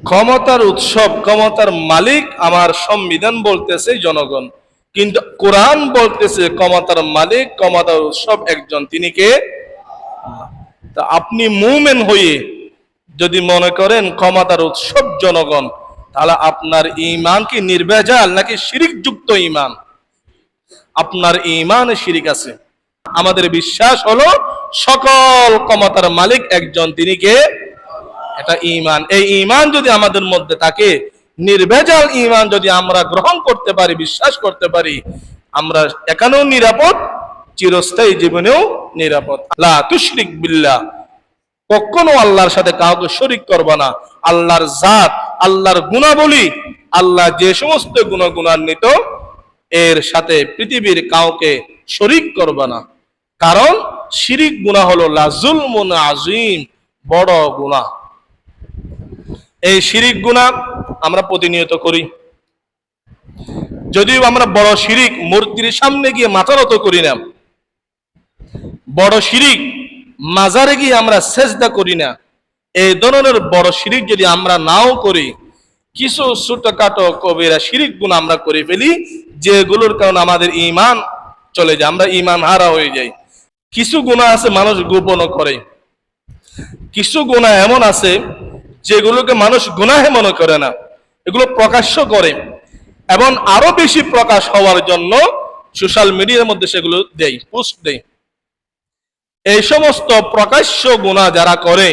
ক্ষমতার উৎসব, ক্ষমতার মালিক আমার সংবিধান বলতেছে জনগণ, কিন্তু কোরআন বলতেছে ক্ষমতার মালিক, ক্ষমতার উৎসব একজন, তিনি কে? তা আপনি মুমিন হয়ে যদি মনে করেন ক্ষমতার উৎসব জনগণ, তাহলে আপনার ঈমান কি নির্ভেজাল নাকি শিরিক যুক্ত ঈমান? আপনার ঈমানে শিরিক আছে। আমাদের বিশ্বাস হলো সকল ক্ষমতার মালিক একজন, তিনি কে? এটা ঈমান। এই ঈমান যদি আমাদের মধ্যে থাকে, নির্ভেজাল ঈমান যদি আমরা গ্রহণ করতে পারি, বিশ্বাস করতে পারি, আমরা এখানেও নিরাপদ, চিরস্থায়ী জীবনেও নিরাপদ। লা তুশরিক বিল্লাহ, কখনো আল্লাহর সাথে কাউকে শরীক করবে না। আল্লাহর জাত, আল্লাহর গুণাবলী, আল্লাহ যে সমস্ত গুণান্বিত, এর সাথে পৃথিবীর কাউকে শরীক করবে না। কারণ শিরিক গুনাহ হলো লা যুলমুন আযীম, বড় গুনাহ। এই শিরিক গুনাহ আমরা প্রতিনিয়ত করি। যদিও আমরা বড় শিরিক মূর্তির সামনে গিয়ে মাথা নত করি না, বড় শিরিক মাজারে গিয়ে আমরা সেজদা করি না, এই ধরনের বড় শিরিক যদি আমরা নাও করি, কিছু ছোটখাটো কবিরা শিরিক গুনাহ আমরা করে ফেলি, যেগুলোর কারণে আমাদের ঈমান চলে যায়, আমরা ঈমান হারা হয়ে যাই। কিছু গুনাহ আছে মানুষ গোপন করে, কিছু গুনাহ এমন আছে যেগুলোকে মানুষ গুনাহে মনে করে না, এগুলো প্রকাশ্য করে, এবং আরো বেশি প্রকাশ হওয়ার জন্য সোশ্যাল মিডিয়ার মধ্যে সেগুলো দেয়, পোস্ট দেয়। এই সমস্ত প্রকাশ্য গুনাহ যারা করে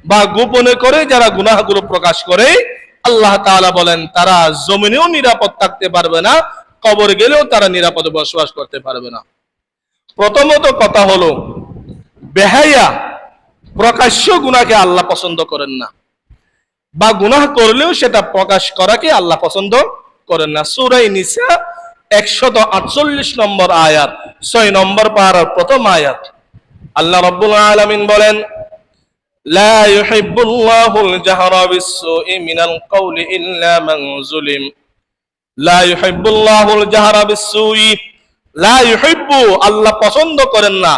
বা গোপনে করে যারা গুনাহগুলো প্রকাশ করে, আল্লাহ তাআলা বলেন তারা জমিনেও নিরাপদ থাকতে পারবে না, কবরে গেলেও তারা নিরাপদে বসবাস করতে পারবে না। প্রথমত কথা হলো, বেহায়া প্রকাশ্য গুনাহকে আল্লাহ পছন্দ করেন না, বা গুনাহ করলেও সেটা প্রকাশ করাকে আল্লাহ পছন্দ করেন না। সূরা নিসা 148 নম্বর আয়াত, 6 নম্বর পারার প্রথম আয়াত, আল্লাহ রাব্বুল আলামিন বলেন, লা ইউহিব্বুল্লাহুল জাহরা বিস-সুই মিনাল কওলি ইল্লা মান যুলিম। লা ইউহিব্বুল্লাহুল জাহরা বিস-সুই, লা ইউহিব্বু, আল্লাহ পছন্দ করেন না,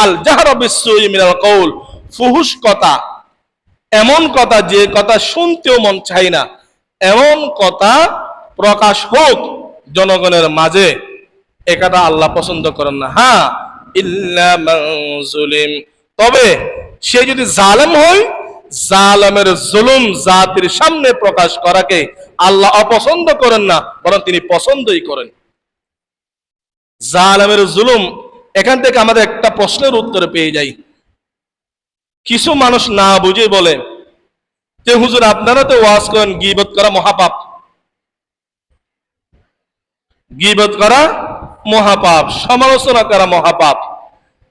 আল জাহরা বিস-সুই মিনাল কওল, ফুহুশ কথা, এমন কথা যে কথা শুনতেও মন চায় না, এমন কথা প্রকাশ হোক জনগণের মাঝে, এ কথা আল্লাহ পছন্দ করেন না। হ্যাঁ, ইল্লা মান যুলিম, তবে সে যদি জালেম হয়, জালেমের জুলুম জাতির সামনে প্রকাশ করাকে আল্লাহ অপছন্দ করেন না, বরং তিনি পছন্দই করেন। জালেমের জুলুম, এখান থেকে আমাদের একটা প্রশ্নের উত্তর পেয়ে যাই। কিছু মানুষ না বুঝে বলে যে হুজুর আপনারা তো ওয়াজ করেন গীবত করা মহাপাপ, গীবত করা মহাপাপ, সমালোচনা করা মহাপাপ,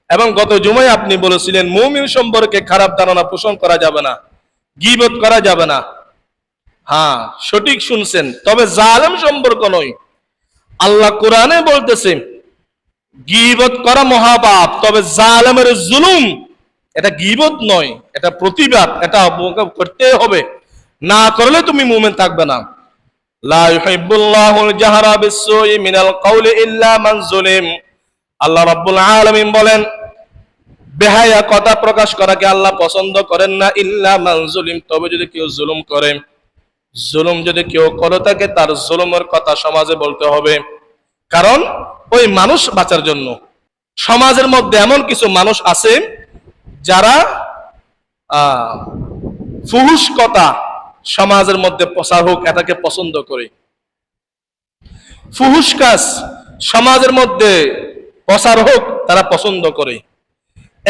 এবং গত জুমায় আপনি বলেছিলেন মুমিন সম্পর্কে খারাপ ধারণা পোষণ করা যাবে না, গীবত করা যাবে না। হ্যাঁ, সঠিক শুনছেন, তবে জালেম সম্পর্ক নয়। আল্লাহ কোরআনে বলতেছে গীবত করা মহাপাপ, তবে জালেমের জুলুম এটা গীবত নয়, এটা প্রতিবাদ, এটা করতে হবে, না করলে তুমি মুমিন থাকবে না। লা ইউহিব্বুল্লাহুল জাহরা বিস-সুই মিনাল কওলি ইল্লা মান যুলিম, আল্লাহ রাব্বুল আলামিন বলেন বেহায়া কথা প্রকাশ করাকে আল্লাহ পছন্দ করেন না, ইল্লা মান যুলিম, তবে যদি কেউ জুলুম করে। জুলুম যদি কেউ করে থাকে, তার জুলুমের কথা সমাজে বলতে হবে, কারণ ওই মানুষ বাঁচার জন্য। সমাজের মধ্যে এমন কিছু মানুষ আছে যারা ফুহুশ কথা সমাজের মধ্যে প্রচার হোক এটাকে পছন্দ করে, ফুহুশ কাজ সমাজের মধ্যে প্রচার হোক তারা পছন্দ করে।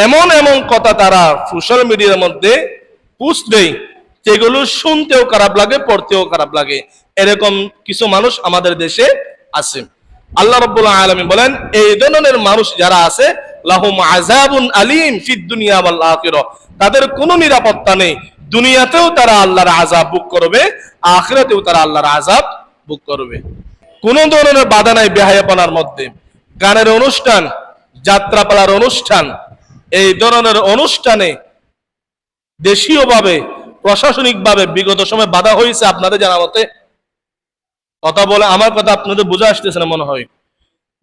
এমন এমন কথা তারা সোশ্যাল মিডিয়ার মধ্যে পোস্ট দেয় যেগুলো শুনতেও খারাপ লাগে, পড়তেও খারাপ লাগে। এরকম কিছু মানুষ আমাদের দেশে আছে। আল্লাহ রাব্বুল আলামিন বলেন এই ধরনের মানুষ যারা আছে, লাহুম আযাবুন আলীম ফিদ দুনিয়া ওয়াল আখিরাহ, তাদের কোনো নিরাপত্তা নেই, দুনিয়াতেও তারা আল্লাহর আযাব ভোগ করবে, আখিরাতেও তারা আল্লাহর আযাব ভোগ করবে। কোন ধরনের বাধা নাই বেহায়াপনার মধ্যে। গানের অনুষ্ঠান, যাত্রাপালার অনুষ্ঠান, এই ধরনের অনুষ্ঠানে দেশীয়ভাবে প্রশাসনিকভাবে বিগত সময় বাধা হয়েছে আপনাদের জানা মতে? কথা বলে আমার কথা আপনাদের বোঝা আসতেছে না মনে হয়।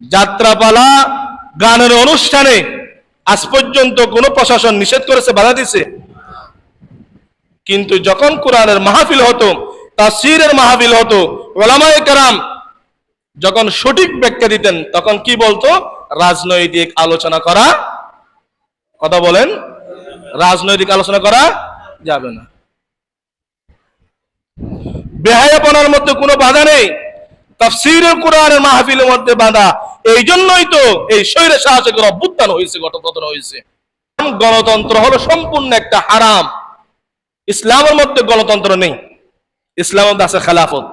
যাত্রাপালা গানের অনুষ্ঠানে আজ পর্যন্ত কোন প্রশাসন নিষেধ করেছে, বাধা দিছে? কিন্তু যখন কোরআনের মাহফিল হতো তাফসীরের মাহফিল হতো, উলামায়ে কেরাম যখন সঠিক ব্যাখ্যা দিতেন তখন কি বলতো? রাজনৈতিক আলোচনা করা, কথা বলেন, রাজনৈতিক আলোচনা করা যাবে না। বেহায়াপনার মধ্যে কোনো বাধা নেই, তাফসীরুল কোরআনের মাহফিলের মধ্যে বাধা। এই জন্যই তো এই স্বৈর শাসকের অভ্যুত্থান হয়েছে, গঠনতন্ত্র হয়েছে। গণতন্ত্র হলো সম্পূর্ণ একটা হারাম। ইসলামের মধ্যে গণতন্ত্র নেই, ইসলামের মধ্যে আছে খেলাফত।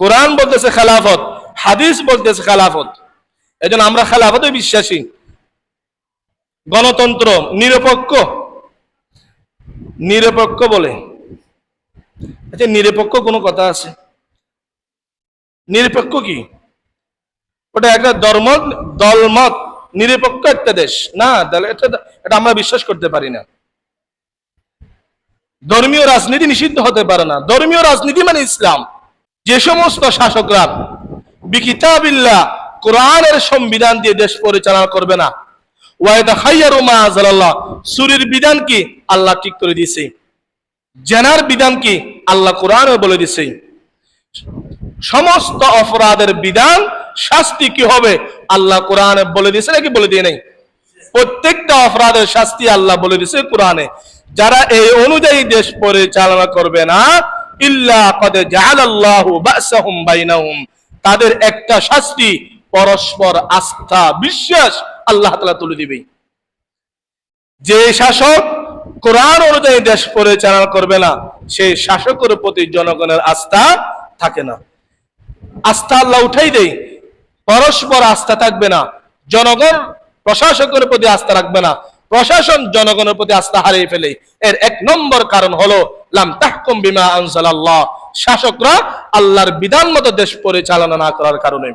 কোরআন বলতেছে খেলাফত, হাদিস বলতেছে খেলাফত। এই জন্য আমরা খেলাফতে বিশ্বাসী। গণতন্ত্র নিরপেক্ষ, নিরপেক্ষ বলে, আচ্ছা নিরপেক্ষ কোনো কথা আছে? নিরপেক্ষ কি? ওটা একটা দলমত নিরপেক্ষ একটা দেশ না, এটা আমরা বিশ্বাস করতে পারি না। ধর্মীয় রাজনীতি নিষিদ্ধ হতে পারে না। ধর্মীয় রাজনীতি মানে ইসলাম। যে সমস্ত শাসকরা বিকিতাবিল্লাহ কোরআনের সংবিধান দিয়ে দেশ পরিচালনা করবে না, ওয়াইতাখাইয়ারু মা আনজালাল্লাহ, চুরির বিধান কি আল্লাহ ঠিক করে দিয়েছে, জেনার বিধান কি আল্লাহ কোরআনে বলে দিয়েছে, সমস্ত অপরাধের বিধান শাস্তি কি হবে আল্লাহ কোরআনে বলে দিয়েছে নাকি বলে দিয়ে নেই? প্রত্যেকটা অপরাধের শাস্তি আল্লাহ বলে দিয়েছে কোরআনে। যারা এই অনুযায়ী দেশ পরিচালনা করবে না, ইল্লা কদ জাআলাল্লাহু বাসাহুম বাইনাহুম, তাদের একটা শাস্তি পরস্পর আস্থা বিশ্বাস আল্লাহ তাআলা তুলে দিবেই। যে শাসক কোরআন অনুযায়ী দেশ পরিচালনা করবে না, সেই শাসকের প্রতি জনগণের আস্থা থাকে না। আস্থা আল্লাহ উঠাই দেয়, পরস্পর আস্থা থাকবে না। জনগণ প্রশাসকের প্রতি আস্থা রাখবে না, প্রশাসন জনগণের প্রতি আস্থা হারিয়ে ফেলে। এর এক নম্বর কারণ হলো লাম তাহকুম বিমা আনজালাল্লাহ, শাসকরা আল্লাহর বিধান মতো দেশ পরিচালনা না করার কারণে।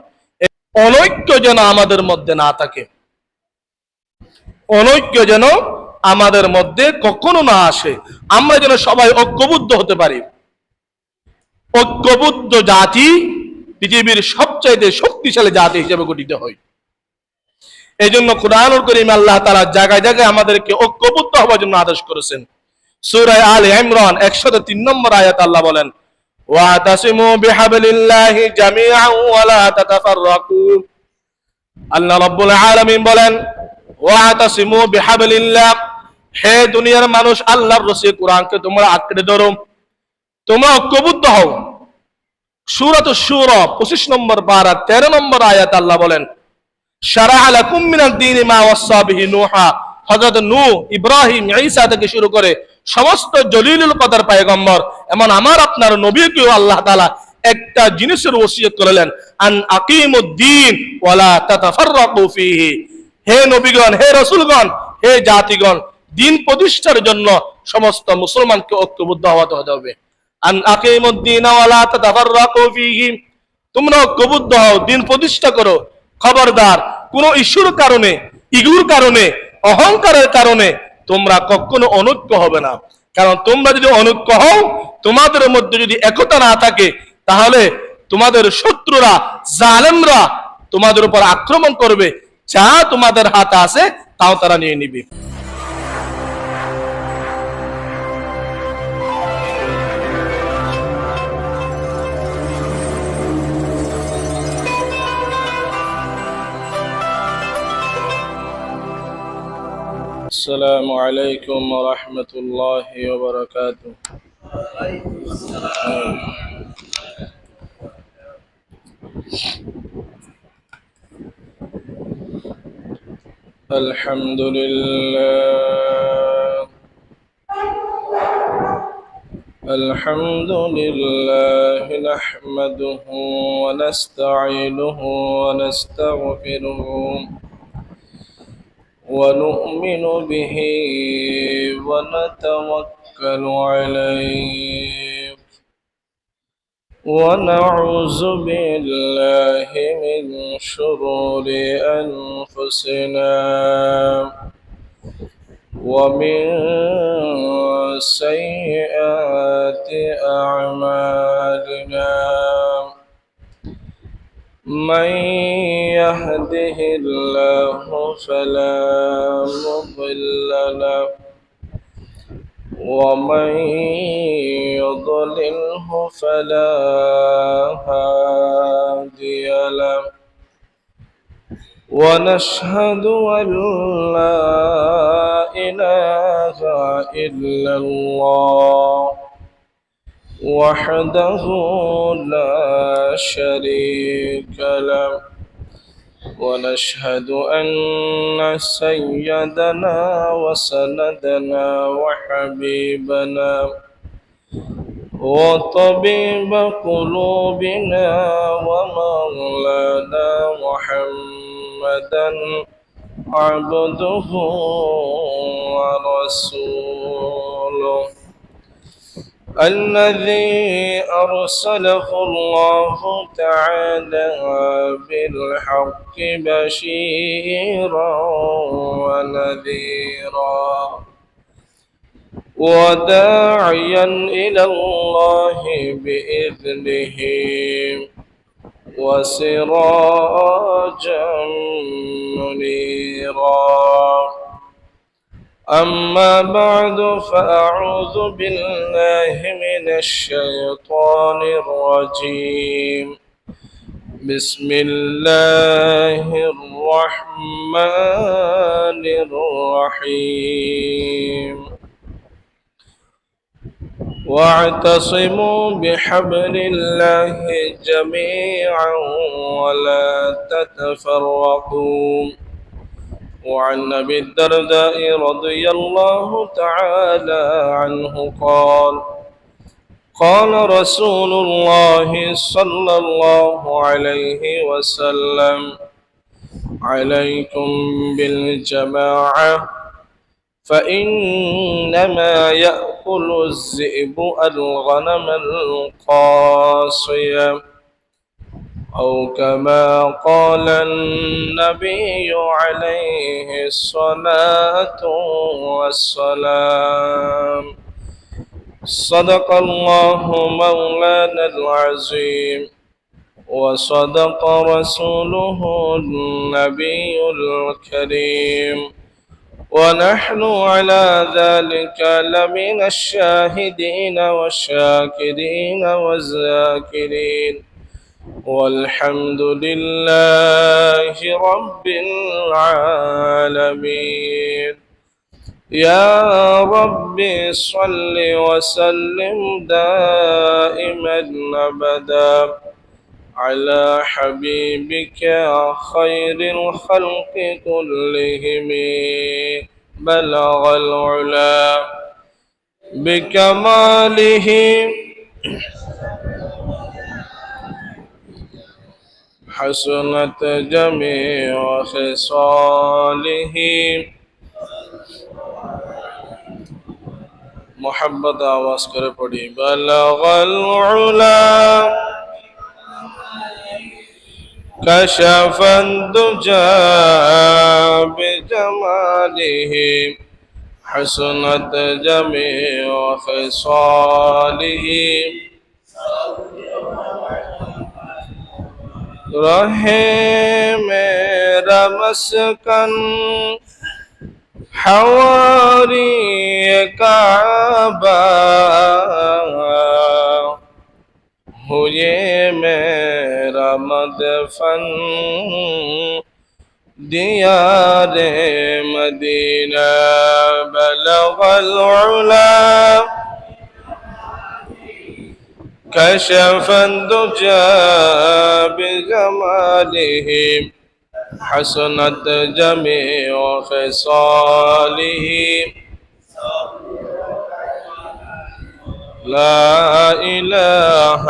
অনৈক্য যেন আমাদের মধ্যে না থাকে, অনৈক্য যেন আমাদের মধ্যে কখনো না আসে। আমরা যেন সবাই ঐক্যবদ্ধ হতে পারি। ঐক্যবদ্ধ জাতি পৃথিবীর সবচাইতে শক্তিশালী জাতি হিসেবে গঠিত হয়। এই জন্য কুরআনুল কারীম আল্লাহ তাআলা জায়গায় জায়গায় আমাদেরকে ঐক্যবদ্ধ হওয়ার জন্য আদেশ করেছেন। সূরা আলে ইমরান 103 নম্বর আয়াত আল্লাহ বলেন, ওয়াতাসিমু বিহাবলিল্লাহি জামিআন ওয়া লা তাতাফাররাকু। আল্লাহ রাব্বুল আলামিন বলেন, ওয়াতাসিমু বিহাবলিল্লাহ, হে দুনিয়ার মানুষ আল্লাহর রশি কোরআনকে তোমরা আঁকড়ে ধরো, তোমরা ঐক্যবদ্ধ হও। সূরাতুশ শূরা 25 নম্বর পারা 13 নম্বর আয়াত আল্লাহ বলেন, শারাআ লাকুম মিনাদ দীনি মা ওয়াসা বিহি নূহা, হযরত নূহ, ইব্রাহিম, ঈসা থেকে শুরু করে সমস্ত জলিলুল কদর পয়গম্বর, এমন আমার আপনার নবীকেও আল্লাহ তাআলা একটা জিনিসের ওসিয়ত করলেন, আন আকিমুদ্দীন ওয়া লা তাতাফাররাকু ফীহি। হে নবীগণ, হে রাসূলগণ, হে জাতিগণ, দ্বীন প্রতিষ্ঠার জন্য সমস্ত মুসলমানকে ঐক্যবদ্ধ হতে হবে। আন আকিমুদ্দীন ওয়া লা তাতাফাররাকু ফীহি, তোমরা ঐক্যবদ্ধ হও, দ্বীন প্রতিষ্ঠা করো। খবরদার কোন ইস্যুর কারণে, ইগুর কারণে, অহংকারের কারণে তোমরা কখনো অনৈক্য হবে না। কারণ তোমরা যদি অনৈক্য হও, তোমাদের মধ্যে যদি একতা না থাকে, তাহলে তোমাদের শত্রুরা, জালেমরা তোমাদের উপর আক্রমণ করবে, যা তোমাদের হাতে আছে তাও তারা নিয়ে নিবে। السلام عليكم ورحمة الله وبركاته. الحمد لله، الحمد لله نحمده ونستعينه ونستغفره ونؤمن به ونتوكل عليه ونعوذ بالله من شرور أنفسنا ومن سيئات أعمالنا، من يهده الله فلا مضل له ومن يضلله فلا هادي له ونشهد أن لا إله إلا الله وحده لا شريك له ونشهد أن سيدنا وسندنا وحبيبنا وطبيب قلوبنا ومولانا محمدا عبده ورسوله الذي أرسله الله تعالى بالحق بشيرا ونذيرا وداعيا إلى الله بإذنه وسراجا منيرا أما بعد فأعوذ بالله من الشيطان الرجيم بسم الله الرحمن الرحيم واعتصموا بحبل الله جميعا ولا تتفرقوا وعن أبي الدرداء رضي الله تعالى عنه قال قال رسول الله صلى الله عليه وسلم عليكم بالجماعة فإنما يأكل الذئب الغنم القاصية أو كما قال النبي عليه الصلاة والسلام صدق الله مولانا العظيم وصدق رسوله النبي الكريم ونحن على ذلك لمن الشاهدين والشاكرين والذاكرين والحمد لله رب العالمين يا رب صل وسلم دائما أبدا على حبيبك خير الخلق كلهم بلغ العلا بكماله حسنت جميع خصاله محبت آواز کرے پڑھی بلغ العلا كشف الدجى بجماله حسنت جميع خصاله رہے میرا مسکن حواری کعبہ ہوئے میرا مدفن دیار مدینہ بلغ العلا كشف الدجى بجماله حسنت جميع خصاله لا إله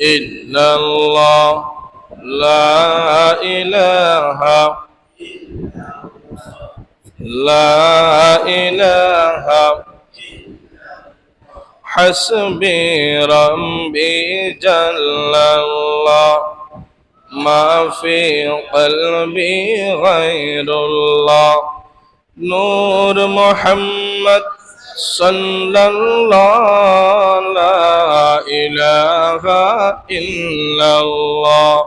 إلا الله لا إله حسبي ربي جل الله ما في قلبي غير الله نور محمد صلى الله لا إله إلا الله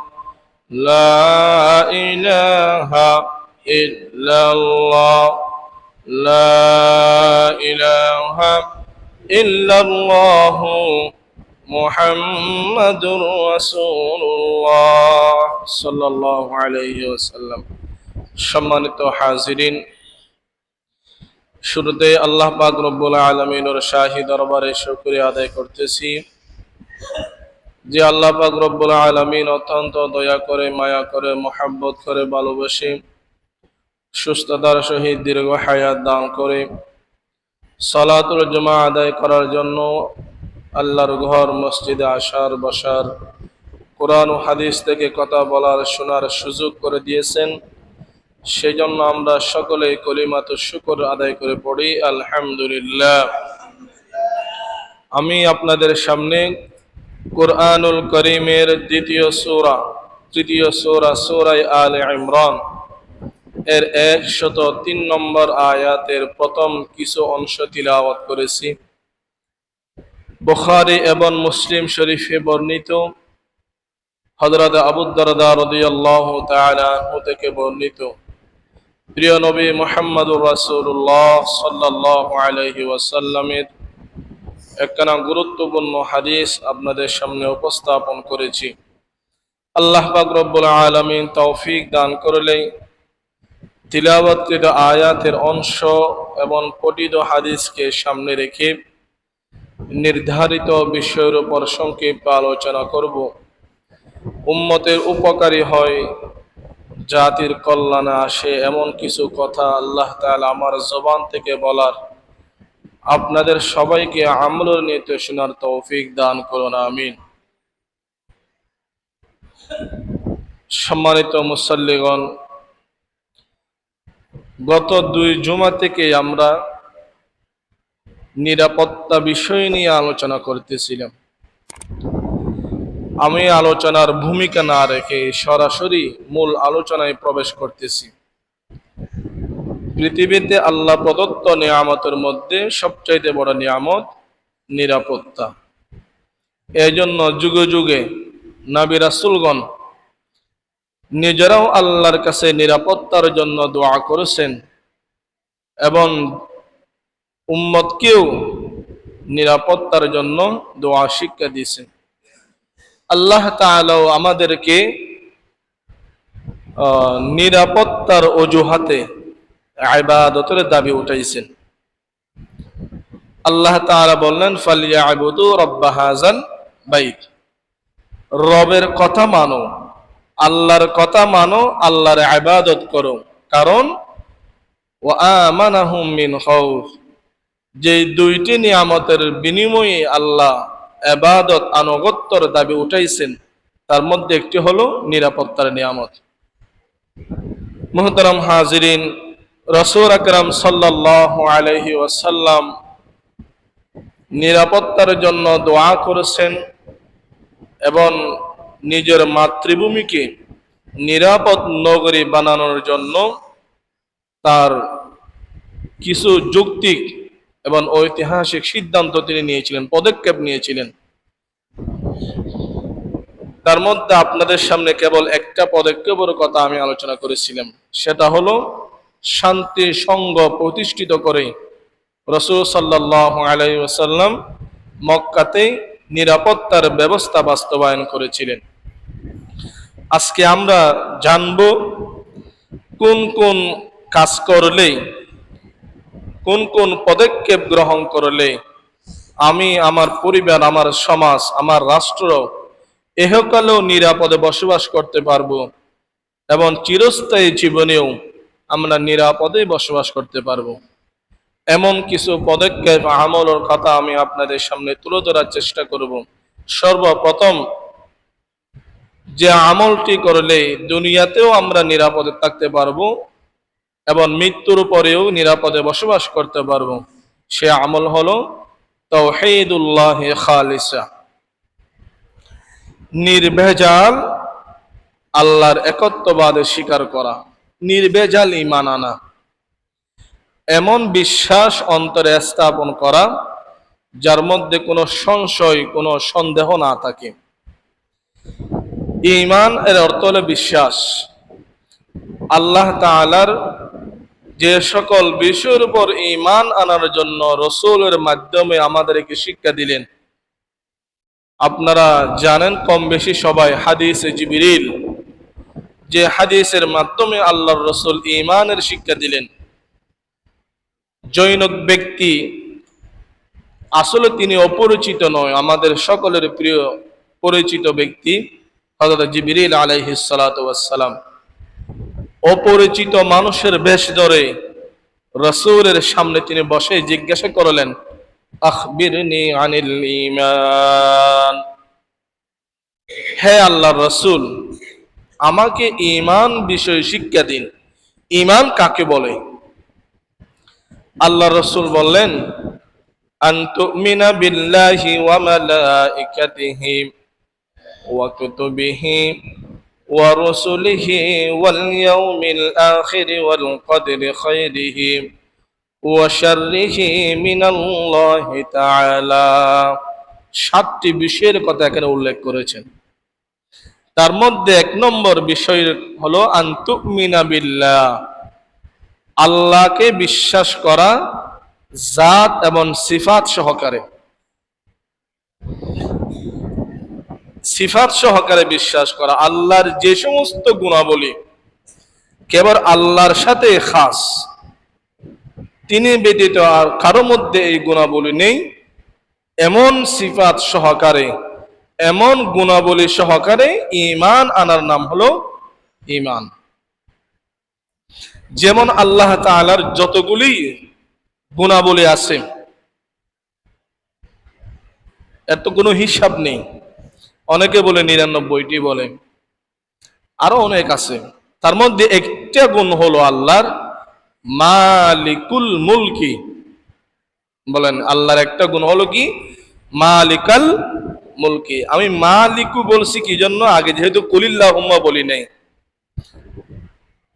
لا إله إلا الله لا إله إلا الله محمد رسول الله صلى الله عليه وسلم। সম্মানিত হাজিরিন, শুরুতে আল্লাহ পাক রব্বুল আলামিনের শাহী দরবারে শুকরিয়া আদায় করতেছি যে আল্লাহ পাক রব্বুল আলামিন অত্যন্ত দয়া করে, মায়া করে, মহব্বত করে, ভালোবাসে, সুস্থতার সহিত দীর্ঘ হায়াত দান করে সালাতুল জুমা আদায় করার জন্য আল্লাহর ঘর মসজিদে আসার, বসার, কোরআন ও হাদিস থেকে কথা বলার, শোনার সুযোগ করে দিয়েছেন। সেই জন্য আমরা সকলে কলিমাত শুকর আদায় করে পড়ি আলহামদুলিল্লাহ। আমি আপনাদের সামনে কুরআনুল করিমের তৃতীয় সূরা সূরা আলে ইমরান এর 103 নম্বর আয়াতের প্রথম কিছু অংশ তিলাওয়াত করেছি। বুখারী এবং মুসলিম শরীফে বর্ণিত হযরত আবু দারদা রাদিয়াল্লাহু তাআলা আনহু থেকে বর্ণিত প্রিয় নবী মুহাম্মদুর রাসূলুল্লাহ সাল্লাল্লাহু আলাইহি ওয়াসাল্লামের একখানা গুরুত্বপূর্ণ হাদিস আপনাদের সামনে উপস্থাপন করেছি। আল্লাহ পাক রব্বুল আলামিন তৌফিক দান করলে তিলাওয়াতকৃত আয়াতের অংশ এবং পঠিত হাদিসকে সামনে রেখে নির্ধারিত বিষয়ের উপর সংক্ষেপ আলোচনা করব। উম্মতের উপকারী হয়, জাতির কল্যাণে আসে এমন কিছু কথা আল্লাহ তাআলা আমার জবান থেকে বলার, আপনাদের সবাইকে আমলের নিয়তে শোনার তৌফিক দান করুন, আমিন। সম্মানিত মুসল্লিগণ, গত 2 জুমা থেকে আমরা নিরাপত্তা বিষয় নিয়ে আলোচনা করতেছিলাম। আমি আলোচনার ভূমিকা না রেখে সরাসরি মূল আলোচনায় প্রবেশ করতেছি। পৃথিবীতে আল্লাহ প্রদত্ত নিয়ামতের মধ্যে সবচাইতে বড় নিয়ামত নিরাপত্তা। এই জন্য যুগে যুগে নবী রাসূলগণ নিজেরাও আল্লাহর কাছে নিরাপত্তার জন্য দোয়া করেছেন এবং উম্মতকেও নিরাপত্তার জন্য দোয়া শিক্ষা দিয়েছেন। আল্লাহ তাআলা আমাদেরকে নিরাপত্তার অজুহাতে ইবাদতের দাবি উঠাইছেন। আল্লাহ তাআলা বললেন, ফালিয়াবুদু রাব্ব হাযাল বাইত, রবের কথা মানো, আল্লাহর কথা মানো, আল্লাহর ইবাদত করো, কারণ ওয়া আমানাহুম মিন খাউফ, যে 2টি নিয়ামতের বিনিময়ে আল্লাহ ইবাদত আনুগত্যর দাবি উঠাইছেন, তার মধ্যে একটি হলো নিরাপত্তার নিয়ামত। মুহতারাম হাজিরিন, রাসূল আকরাম সাল্লাল্লাহু আলাইহি ওয়াসাল্লাম নিরাপত্তার জন্য দোয়া করেছেন এবং নিজের মাতৃভূমিকে নিরাপদ নগরী বানানোর জন্য তার কিছু যৌক্তিক এবং ঐতিহাসিক সিদ্ধান্ত তিনি নিয়েছিলেন, পদক্ষেপ নিয়েছিলেন। তার মধ্যে আপনাদের সামনে কেবল একটা পদক্ষেপের কথা আমি আলোচনা করেছিলাম, সেটা হলো শান্তি সংঘ প্রতিষ্ঠিত করে রাসূল সাল্লাল্লাহু আলাইহি ওয়াসাল্লাম মক্কাতে নিরাপত্তার ব্যবস্থা বাস্তবায়ন করেছিলেন। আজকে আমরা জানব কোন কোন কাজ করলে, কোন কোন পদক্ষেপ গ্রহণ করলে আমি, আমার পরিবার, আমার সমাজ, আমার রাষ্ট্র ইহকালেও নিরাপদে বসবাস করতে পারবো এবং চিরস্থায়ী জীবনেও আমরা নিরাপদে বসবাস করতে পারবো। এমন কিছু পদক্ষেপ, আমলের কথা আমি আপনাদের সামনে তুলে ধরার চেষ্টা করব। সর্বপ্রথম যে আমলটি করলে দুনিয়াতেও আমরা নিরাপদে থাকতে পারবো এবং মৃত্যুর পরেও নিরাপদে বসবাস করতে পারবো, সে আমল হলো তাওহীদুল্লাহ খালিসা, নির্ভেজাল আল্লাহর একত্ববাদ স্বীকার করা, নির্ভেজাল ঈমান আনা, এমন বিশ্বাস অন্তরে স্থাপন করা যার মধ্যে কোনো সংশয়, কোনো সন্দেহ না থাকে। ঈমান এর অর্থ হলো বিশ্বাস। আল্লাহ তাআলার যে সকল বিষয়ের উপর ঈমান আনার জন্য রাসূলের মাধ্যমে আমাদেরকে শিক্ষা দিলেন। আপনারা জানেন কম বেশি সবাই হাদিসে জিবরিল, যে হাদিসের মাধ্যমে আল্লাহর রাসূল ঈমানের শিক্ষা দিলেন। জৈনক ব্যক্তি, আসলে তিনি অপরিচিত নয়, আমাদের সকলের প্রিয় পরিচিত ব্যক্তি হযরত জিবরিল আলাইহিস সালাতু ওয়াস সালাম। অপরিচিত মানুষের বেশ ধরে রাসূলের সামনে তিনি বসে জিজ্ঞাসা করলেন, আখবিরনি আনিল ঈমান। হে আল্লাহর রাসূল, আমাকে ঈমান বিষয়ে শিক্ষা দিন। ঈমান কাকে বলে? আল্লাহর রাসূল বললেন, আন তুমিনা বিল্লাহি ওয়া মালাইকাতিহি ওয়া কুতুবিহি ওয়া রুসুলিহি ওয়াল ইয়াউমিল আখির ওয়াল কদরি খাইরিহি ওয়া শাররিহি মিনাল্লাহি তাআলা। 7টি বিষয়ের কথা এখানে উল্লেখ করেছেন। তার মধ্যে 1 নম্বর বিষয় হলো আন তুমিনা বিল্লাহ, আল্লাহকে বিশ্বাস করা জাত এবং সিফাত সহকারে। সিফাত সহকারে বিশ্বাস করা, আল্লাহর যে সমস্ত গুণাবলী কেবল আল্লাহর সাথে খাস, তিনি ব্যতীত আর কারো মধ্যে এই গুণাবলী নেই, এমন সিফাত সহকারে, এমন গুণাবলী সহকারে ঈমান আনার নাম হলো ঈমান। যেমন আল্লাহ তাআলার যতগুলি গুণাবলী আছে এর তো কোনো হিসাব নেই। অনেকে বলে 99টি বলে, আরো অনেক আছে। তার মধ্যে একটা গুণ হলো আল্লাহর মালিকুল মুলকি। বলেন, আল্লাহর একটা গুণ হলো কি? মালিকাল মুলকি। আমি মালিকু বলছি কি জন্য? আগে যেহেতু কুলিল্লাহুম্মা বলি নাই।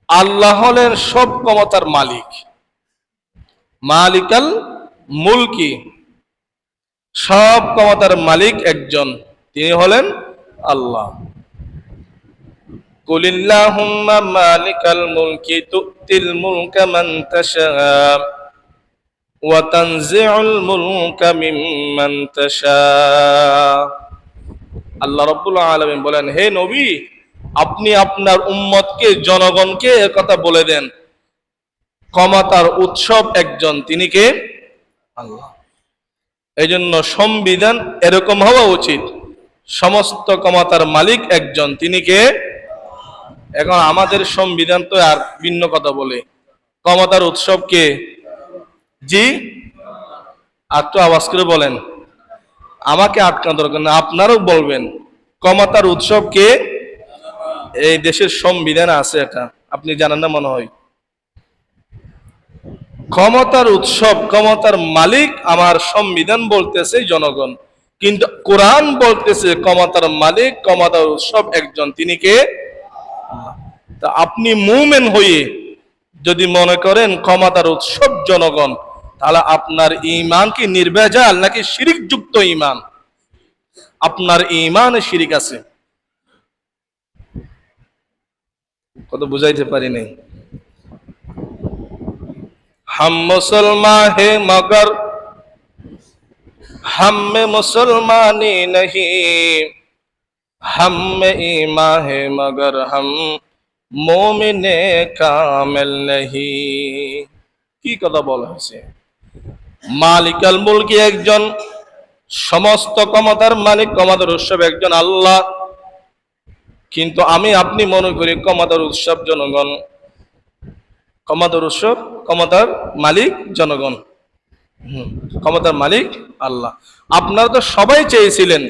আল্লাহ হলেন সব ক্ষমতার মালিক, মালিকাল মুলকি। সব ক্ষমতার মালিক একজন, তিনি হলেন আল্লাহ। কুলিল্লাহুম্মা মালিকাল মুলকি তুতিল মুলকা মান তাশা ওয়া তানজিউল মুলকা মিম্মান তাশা। আল্লাহ রাব্বুল আলামিন বলেন, হে নবী, আপনি আপনার উম্মতকে, জনগণকে একথা বলে দেন, ক্ষমতার উৎসব একজন, তিনি কে? আল্লাহ। এই জন্য সংবিধান এরকম হওয়া উচিত, সমস্ত ক্ষমতার মালিক একজন, তিনি কে? এখন আমাদের সংবিধান তো আর ভিন্ন কথা বলে, ক্ষমতার উৎসব কে? জি, আর তো আওয়াজ করে বলেন, আমাকে আটকানো দরকার না, আপনারাও বলবেন ক্ষমতার উৎসব কে? এই দেশের সংবিধান আছে এটা, আপনি জানেন না মনে হয়। ক্ষমতার উৎসব, ক্ষমতার মালিক আমার সংবিধান বলতেছে জনগণ, কিন্তু কোরআন বলতেছে ক্ষমতার মালিক, ক্ষমতার উৎসব একজন, তিনি কে? তা আপনি মুমিন হয়ে যদি মনে করেন ক্ষমতার উৎসব জনগণ, তাহলে আপনার ঈমান কি নির্ভেজাল নাকি শিরিক যুক্ত ঈমান? আপনার ঈমানে শিরিক আছে। কত বুঝাইতে পারি নাই। हम मुसलमान है मगर हम में मुसलमानी नहीं, हम में ईमान है मगर हम मोमिने कामिल नहीं। কি কথা বলা হয়েছে? মালিকাল মুলকি একজন, সমস্ত ক্ষমতার মালিক, ক্ষমতার উৎসব একজন আল্লাহ, কিন্তু আমি আপনি মনে করি ক্ষমতার উৎসব জনগণ। ক্ষমতার উৎসব, ক্ষমতার মালিক জনগণ, ক্ষমতার মালিক আল্লাহ। আপনারা তো সবাই চেয়েছিলেন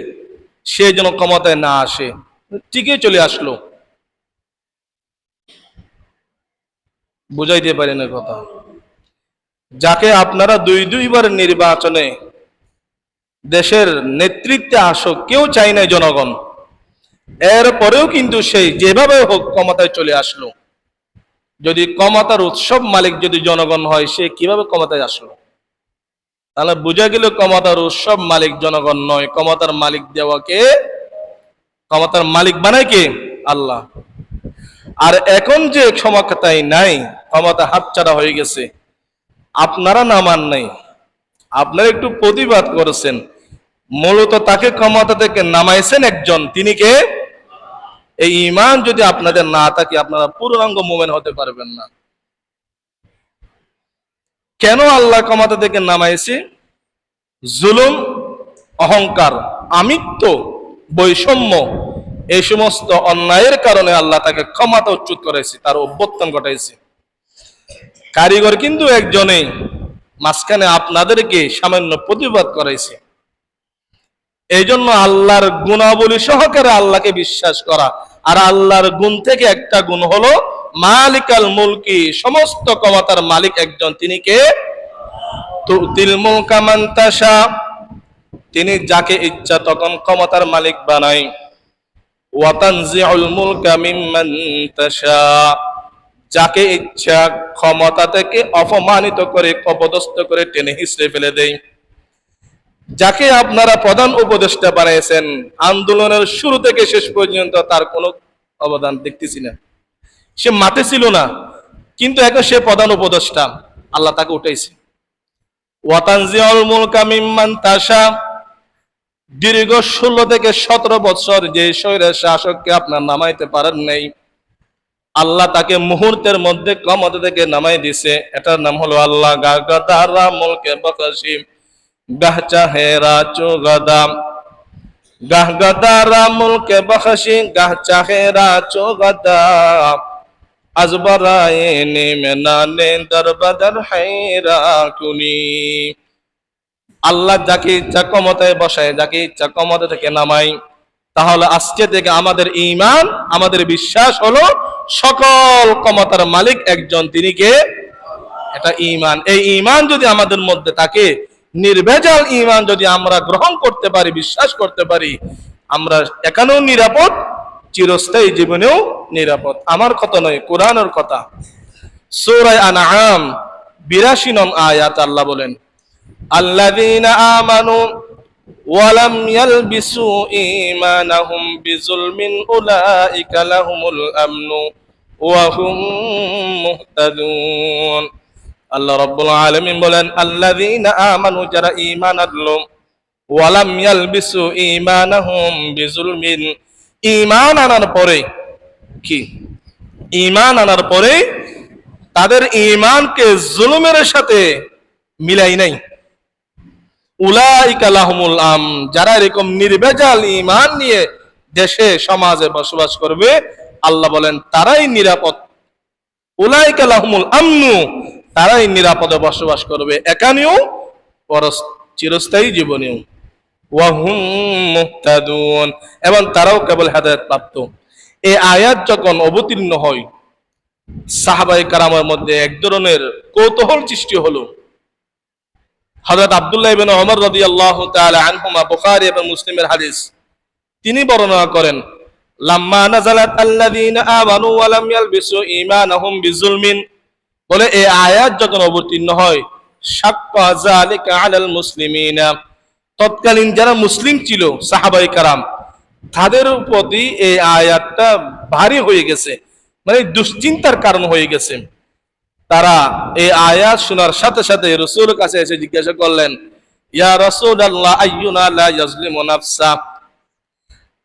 সে যেন ক্ষমতায় না আসে, ঠিকই চলে আসলো। বুঝাইতে পারি না কথা। যাকে আপনারা দুইবার নির্বাচনে দেশের নেতৃত্বে আসো, কেউ চাই নাই জনগণ, এরপরেও কিন্তু সেই যেভাবে হোক ক্ষমতায় চলে আসলো। যদি ক্ষমতার উৎসব মালিক যদি জনগণ হয়, সে কিভাবে ক্ষমতায় আসলো? তাহলে বোঝা গেল ক্ষমতার উৎসব মালিক জনগণ নয়, ক্ষমতার মালিক দেওয়াকে, ক্ষমতার মালিক বানায় কে? আল্লাহ। আর এখন যে ক্ষমতাই নাই, ক্ষমতা হাতছাড়া হয়ে গেছে, আপনারা নামান নাই, আপনারা একটু প্রতিবাদ করেছেন, মূলত তাকে ক্ষমতা থেকে নামাইছেন একজন, তিনি কে? এই ঈমান যদি আপনাদের না থাকে আপনারা পূর্ণাঙ্গ মুমিন হতে পারবেন না। কেন আল্লাহ ক্ষমতা থেকে নামাইছে? জুলুম, অহংকার, আমিত্ব, বৈষম্য, এই সমস্ত অন্যায়ের কারণে আল্লাহ তাকে ক্ষমতা উচ্যুত করেছে, তার অভ্যুত্থান ঘটাইছে। কারিগর কিন্তু একজনেই, মাঝখানে আপনাদেরকে সামান্য প্রতিবাদ করাইছে। এই জন্য আল্লাহর গুণাবলী সহকারে আল্লাহকে বিশ্বাস করা, আর আল্লাহর গুণ থেকে একটা গুণ হলো মালিকাল মুলকি, সমস্ত ক্ষমতার মালিক একজন, তিনি কে? তুতিল মুলকা মান তাশা, তিনি যাকে ইচ্ছা তখন ক্ষমতার মালিক বানায়। ওয়া তানজিউল মুলকা মিম্মান তাশা, যাকে ইচ্ছা ক্ষমতা থেকে অপমানিত করে, অপদস্থ করে টেনে হিঁচড়ে ফেলে দেয়। যাকে আপনারা প্রধান উপদেষ্টা বানিয়েছেন, আন্দোলনের শুরু থেকে শেষ পর্যন্ত তার কোনো অবদান দেখতেছি না, সে মাঠে ছিল না, কিন্তু এখন সে প্রধান উপদেষ্টা, আল্লাহ তাকে উঠাইছে। ওয়া তানজিউল মুলকা মিম্মান তাশা, দীর্ঘ 16 থেকে 17 বছর যে স্বৈরের শাসককে আপনার নামাইতে পারেন নাই, আল্লাহ তাকে মুহূর্তের মধ্যে ক্ষমতা থেকে নামাই দিছে। এটার নাম হলো আল্লাহ। গাগাদারা মুলকে বকশিম গাহ চাহেরা চোগাদাম, গাহ গাদারা মুলকে বকশি গাহ চাহেরা চোগাদাম, আজবরায়ে নেমেনানে দরবাদার হায়রা কুনি। আল্লাহ যাকে ইচ্ছা ক্ষমতায় বসায়, যাকে ইচ্ছা ক্ষমতা থেকে নামায়। তাহলে আজকে থেকে আমাদের ঈমান, আমাদের বিশ্বাস হলো সকল ক্ষমতার মালিক একজন, তিনি কে? এটা ঈমান। এই ঈমান যদি আমাদের মধ্যে থাকে, নির্ভেজাল ঈমান যদি আমরা গ্রহণ করতে পারি, বিশ্বাস করতে পারি, আমরা এখানেও নিরাপদ, চিরস্থায়ী জীবনেও নিরাপদ। আমার কথা নয়, কোরআনের কথা। সূরা আনআম 82 নং আয়াত আল্লাহ বলেন, আল্লাযীনা আমানু ওয়া লাম ইয়ালবিসু ঈমানাহুম বিযুলমিন উলাইকা লাহুমুল আমনু ওয়া হুম মুহতাদুন। আল্লাহ রাব্বুল আলামিন বলেন, আল্লাযীনা আমানু, যারা ঈমান আনলো, ওয়া লাম ইয়ালবিসু ঈমানাহুম বিযুলমিন, ঈমান আনার পরে কি? ঈমান আনার পরে তাদের ঈমানকে জুলুমের সাথে মিলাই নাই। উলাইকা লাহুমুল আম, যারা এরকম নির্ভেজাল ঈমান নিয়ে দেশে সমাজে বসবাস করবে, আল্লাহ বলেন তারাই নিরাপদ। উলাইকা লাহুমুল আমনু, তারাই নিরাপদে বসবাস করবে, এখানেও চিরস্থায়ী জীবনেও। ওয়া হুম মুহতাদুন, এবং তারাও কেবল হেদায়েত প্রাপ্ত। এই আয়াত যখন অবতীর্ণ হয়, সাহাবায়ে কেরামের মধ্যে এক ধরনের কৌতূহল সৃষ্টি হলো। হযরত আব্দুল্লাহ ইবনে ওমর রাদিয়াল্লাহু তাআলা আনহুমা, বুখারী এবং মুসলিমের হাদিস, তিনি বর্ণনা করেন, লাম্মা নাযালাত আল্লাযীনা আমানু ওয়া লাম ইয়ালবিসু ঈমানাহুম বিযুলমিন, বলে এই আয়াত যখন অবতীর্ণ হয়, শাক্কা যালিকা আলাল মুসলিমিনা, তৎকালীন যারা মুসলিম ছিল সাহাবায়ে কেরাম, তাদের প্রতি এই আয়াতটা ভারী হয়ে গেছে, মানে দুশ্চিন্তার কারণ হয়ে গেছে। তারা এই আয়াত শোনার সাথে সাথে রাসূলের কাছে এসে জিজ্ঞাসা করলেন, ইয়া রাসূলুল্লাহ আইয়ুনা লা ইয়াজলিমু নাফসা,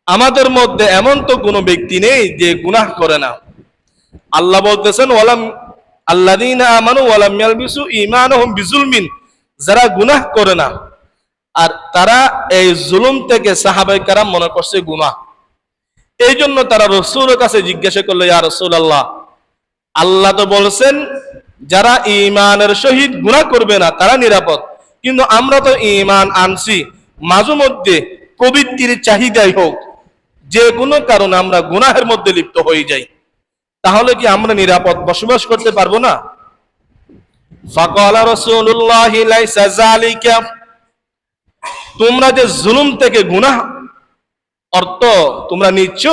আমাদের মধ্যে এমন তো কোনো ব্যক্তি নেই যে গুনাহ করে না। আল্লাহ বলতেছেন, ওয়ালাম আল্লাযীনা আমানু ওয়া লাম ইয়ালবিসু ঈমানাহুম বিযুলমিন, যারা গুনাহ করে না, আর তারা এই জুলুম থেকে সাহাবায়ে কেরাম মনে করছে গুনাহ। এই জন্য তারা রাসূলের কাছে জিজ্ঞাসা করলো, ইয়া রাসূলুল্লাহ, আল্লাহ তো বলছেন যারা ঈমানের সহিত গুনাহ করবে না তারা নিরাপদ, কিন্তু আমরা তো ঈমান আনছি, মাঝে মধ্যে প্রবৃত্তির চাহিদাই হোক, যে কোনো কারণে আমরা গুনাহের মধ্যে লিপ্ত হয়ে যাই, তাহলে কি আমরা নিরাপদ বসবাস করতে পারবো না? ফাকালা রাসূলুল্লাহ লাইসা যালিকা, তোমরা যে জুলুম থেকে গুনাহ অর্থ তোমরা নিচ্ছ,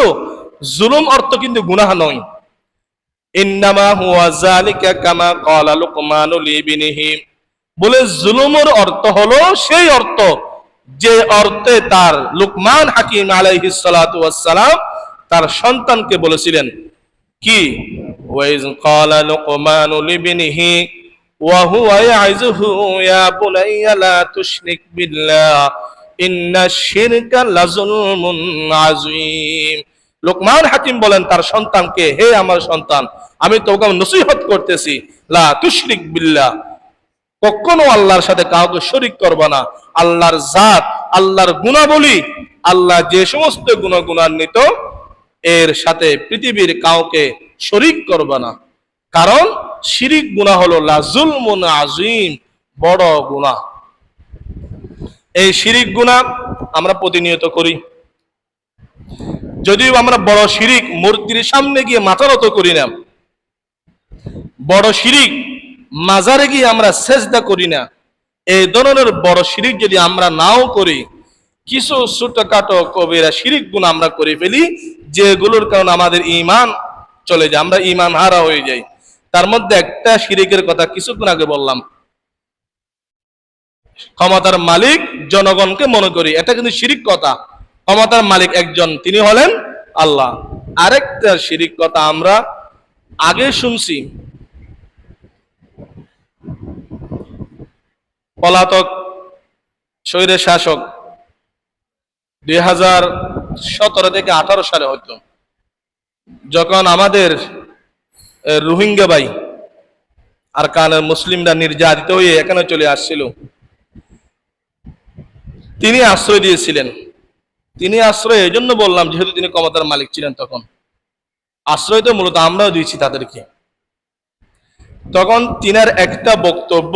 জুলুম অর্থ কিন্তু গুনাহ নয়। ইন্নামা হুয়া যালিকা কামা ক্বালা লুকমানু লিবনিহি, বলে জুলুমের অর্থ হলো সেই অর্থ যে অর্থে তার লুকমান হাকিম আলাইহিস সালাতু ওয়াস সালাম তার সন্তানকে বলেছিলেন। কি ওয়াইজ ক্বালা লুকমানু লিবনিহি ওয়া হুয়া ইয়াইযুহু ইয়া বুনাইয়া লা তুশরিক বিল্লাহ ইন্নাশ শিরকা লাযুলমুন আযীম। লোকমান হাকিম বলেন তার সন্তানকে, হে আমার সন্তান, আমি তোকে নসিহত করতেছি, লা তুশরিক বিল্লাহ, কখনো আল্লাহর সাথে কাউকে শরীক করবে না। আল্লাহর জাত, আল্লাহর গুণাবলী, আল্লাহ যে সমস্ত গুণান্বিত, এর সাথে পৃথিবীর কাউকে শরীক করবে না। কারণ শিরিক গুনাহ হলো লাযুলমুন আযীম, বড় গুনাহ। এই শিরিক গুনাহ আমরা প্রতিনিয়ত করি। যদিও আমরা বড় শিরিক মূর্তির সামনে গিয়ে মাথা নত করি না, বড় শিরিক মাজারে গিয়ে আমরা সেজদা করি না, এই ধরনের বড় শিরিক যদি আমরা নাও করি, কিছু ছোটখাটো কবিরা শিরিক গুনাহ আমরা করে ফেলি, যেগুলোর কারণে আমাদের ঈমান চলে যায়, আমরা ঈমান হারা হয়ে যাই। তার মধ্যে একটা শিরিকের কথা কিছুক্ষণ আগে বললাম, ক্ষমতার মালিক জনগণকে মনে করি, এটা কিন্তু শিরিক কথা। ক্ষমতার মালিক একজন, তিনি হলেন আল্লাহ। আরেকটা শিরিক কথা আমরা আগে শুনছি, পলাতক স্বৈর শাসক 2017 থেকে 18 সালে হয়তো, যখন আমাদের রোহিঙ্গা ভাই আর কানের মুসলিমরা নির্যাতিত হয়ে এখানে চলে আসছিল, তিনি আশ্রয় দিয়েছিলেন। তিনি আশ্রয় এই জন্য বললাম, যেহেতু তিনি ক্ষমতার মালিক ছিলেন, তখন আশ্রয় তো মূলত আমরাও দিয়েছি তাদেরকে। তখন তিনার একটা বক্তব্য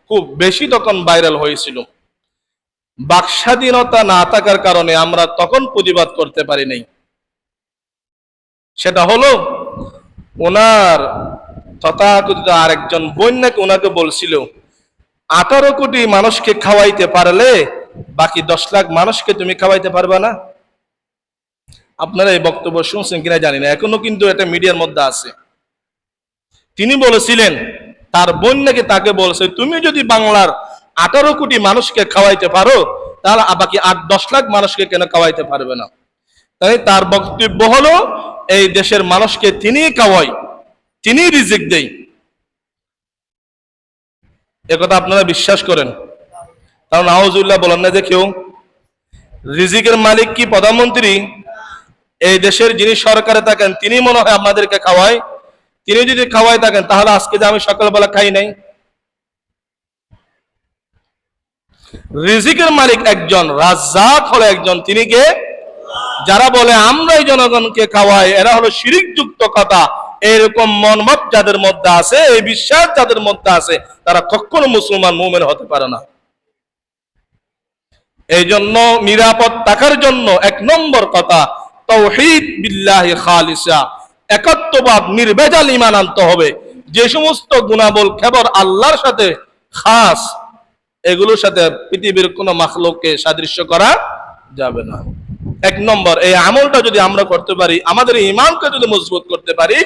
খুব বেশি তখন ভাইরাল হয়েছিল। বাক স্বাধীনতা না থাকার কারণে আমরা তখন প্রতিবাদ করতে পারি নাই। সেটা হলো, ওনার তথাকথিত আরেকজন বোন নাকি ওনাকে বলছিল, 18 কোটি মানুষকে খাওয়াইতে পারলে বাকি 10 লাখ মানুষকে তুমি খাওয়াইতে পারবে না। আপনারা এই বক্তব্য শুনছেন কিনা জানি না, এখনো কিন্তু এটা মিডিয়ার মধ্যে আছে। তিনি বলেছিলেন, তার বোন নাকি তাকে বলছে, তুমি যদি বাংলার 18 কোটি মানুষকে খাওয়াইতে পারো, তাহলে বাকি 8-10 লাখ মানুষকে কেন খাওয়াইতে পারবে না। তাই তার বক্তব্য হলো, এই দেশের মানুষকে তিনিই খাওয়াই, তিনিই রিজিক দেয়। একথা আপনারা বিশ্বাস করেন? কারণ নাউজুবিল্লাহ বলেন না যে কেউ, রিজিকের মালিক কি প্রধানমন্ত্রী? এই দেশের যিনি সরকারে থাকেন তিনি মনে হয় আপনাদেরকে খাওয়ায়। তিনি যদি খাওয়াই থাকেন, তাহলে আজকে যে আমি সকালবেলা খাই নাই। রিজিকের মালিক একজন, রাজ্জাক হলো একজন, তিনি কে? যারা বলে আমরাই জনগণকে খাওয়াই, এরা হলো শিরিক যুক্ত কথা। এরকম মনোভাব যাদের মধ্যে আছে, এই বিশ্বাস যাদের মধ্যে আছে, তারা কখনো মুসলমান মুমিন হতে পারে না। এই জন্য নিরাপদ থাকার জন্য 1 নম্বর কথা, তাওহীদ বিল্লাহি খালিসা, একাত্মবাদ নির্ভেজাল ঈমান আনতে হবে। যে সমস্ত গুণাবল কেবল আল্লাহর সাথে খাস, এগুলোর সাথে পৃথিবীর কোনো মাখলুককে সাদৃশ্য করা যাবে না। 1 নম্বর, এই আমলটা যদি আমরা করতে পারি, আমাদের ঈমানকে যদি মজবুত করতে পারি,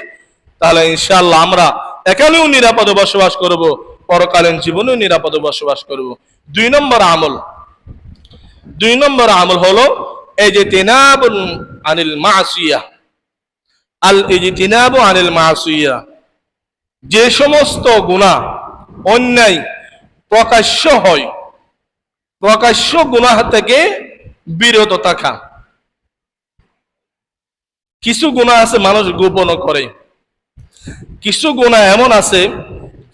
তাহলে ইনশাআল্লাহ আমরা এখানেও নিরাপদে বসবাস করব, পরকালীন জীবনেও নিরাপদে বসবাস করব। 2 নম্বর আমল হলো এই যে ইজতিনাবুন আনিল মাসিয়া, আল ইজতিনাবু আনিল মাসিয়া, যে সমস্ত গুনাহ অন্যায় প্রকাশ্য হয়, প্রকাশ্য গুনাহ থেকে বিরত থাকা। কিছু গুনাহ আছে মানুষ গোপন করে, কিছু গুনাহ এমন আছে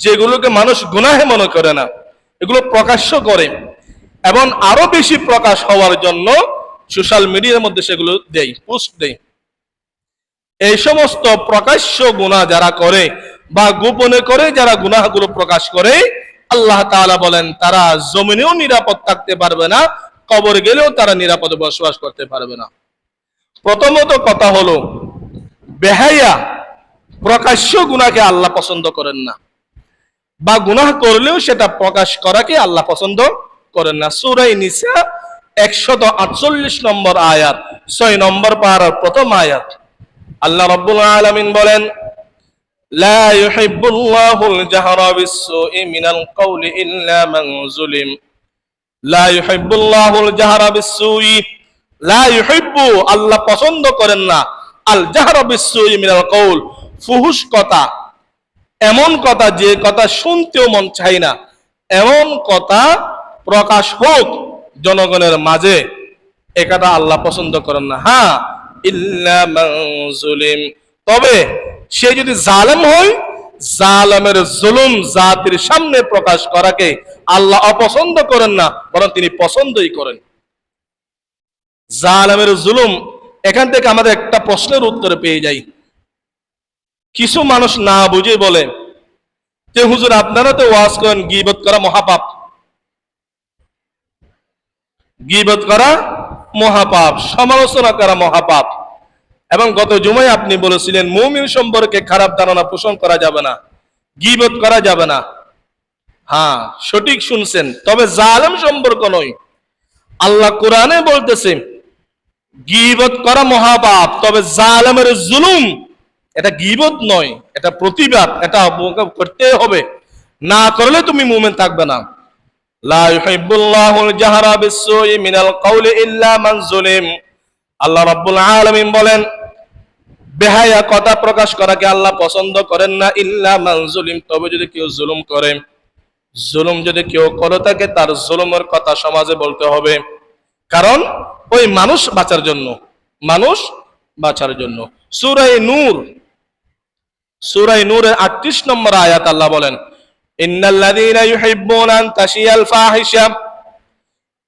যেগুলোকে মানুষ গুনাহে মনে করে না, এগুলো প্রকাশ্য করে, এবং আরো বেশি প্রকাশ হওয়ার জন্য সোশ্যাল মিডিয়ার মধ্যে সেগুলো দেয়, পোস্ট দেয়। এই সমস্ত প্রকাশ্য গুনাহ যারা করে বা গোপনে করে, যারা গুনাহগুলো প্রকাশ করে, আল্লাহ তাআলা বলেন তারা জমিনেও নিরাপদ থাকতে পারবে না, কবর গেলেও তারা নিরাপদে বসবাস করতে পারবে না। প্রথমত কথা হলো, বেহায়া প্রকাশ্য গুনাহকে আল্লাহ পছন্দ করেন না, বা গুনাহ করলেও সেটা প্রকাশ করাকে আল্লাহ পছন্দ করেন না। সূরা নিসা 148 নম্বর আয়াত, 6 নম্বর পারার প্রথম আয়াত, আল্লাহ রাব্বুল আলামিন বলেন, লা ইউহিব্বুল্লাহুল জাহরা বিস-সুই মিনাল কওলি ইল্লা মান যুলিম। লা ইউহিব্বুল্লাহুল জাহরা বিস-সুই, লা ইউহিব্বু, আল্লাহ পছন্দ করেন না আল জাহরা বিসসুই মিনাল কওল, ফুহুশ কথা, এমন কথা যে কথা শুনতেও মন চায় না, এমন কথা প্রকাশ হোক জনগণের মাঝে, এটা আল্লাহ পছন্দ করেন না। হ্যাঁ, ইল্লা মান যুলিম, তবে সে যদি জালেম হয়, জালেমের জুলুম জাতির সামনে প্রকাশ করাকে আল্লাহ অপছন্দ করেন না, বরং তিনি পছন্দই করেন। জালেমের জুলুম, এখান থেকে আমাদের একটা প্রশ্নের উত্তর পেয়ে যাই। কিছু মানুষ না বুঝে বলে যে হুজুর আপনারা তো ওয়াজ করেন গীবত করা মহাপাপ, গীবত করা মহাপাপ, সমালোচনা করা মহাপাপ, এবং গত জুমায় আপনি বলেছিলেন মুমিন সম্পর্কে খারাপ ধারণা পোষণ করা যাবে না, গীবত করা যাবে না। হ্যাঁ, সঠিক শুনছেন, তবে জালেম সম্পর্ক নয়। আল্লাহ কোরআনে বলতেছে গীবত করা মহাপাপ, তবে জালেমের জুলুম এটা গীবত নয়, এটা প্রতিবাদ, এটা করতে হবে, না করলে তুমি মুমিন থাকবে না। লা ইউহিব্বুল্লাহুল জাহরা বিসসুই মিনাল কওলি ইল্লা মান যুলিম, আল্লাহ রাব্বুল আলামিন বলেন বেহায়া কথা প্রকাশ করাকে আল্লাহ পছন্দ করেন না, ইল্লা মান যুলিম, তবে যদি কেউ জুলুম করে। জুলুম যদি কেউ করে থাকে তার জুলুমের কথা সমাজে বলতে হবে, কারণ ওই মানুষ বাঁচার জন্য, মানুষ বাঁচার জন্য। সূরা নূরের 38 নম্বর আয়াত আল্লাহ বলেন ইন্নাল্লাযীনা ইউহিব্বুনা আন তাশিয়াল ফাহিশা,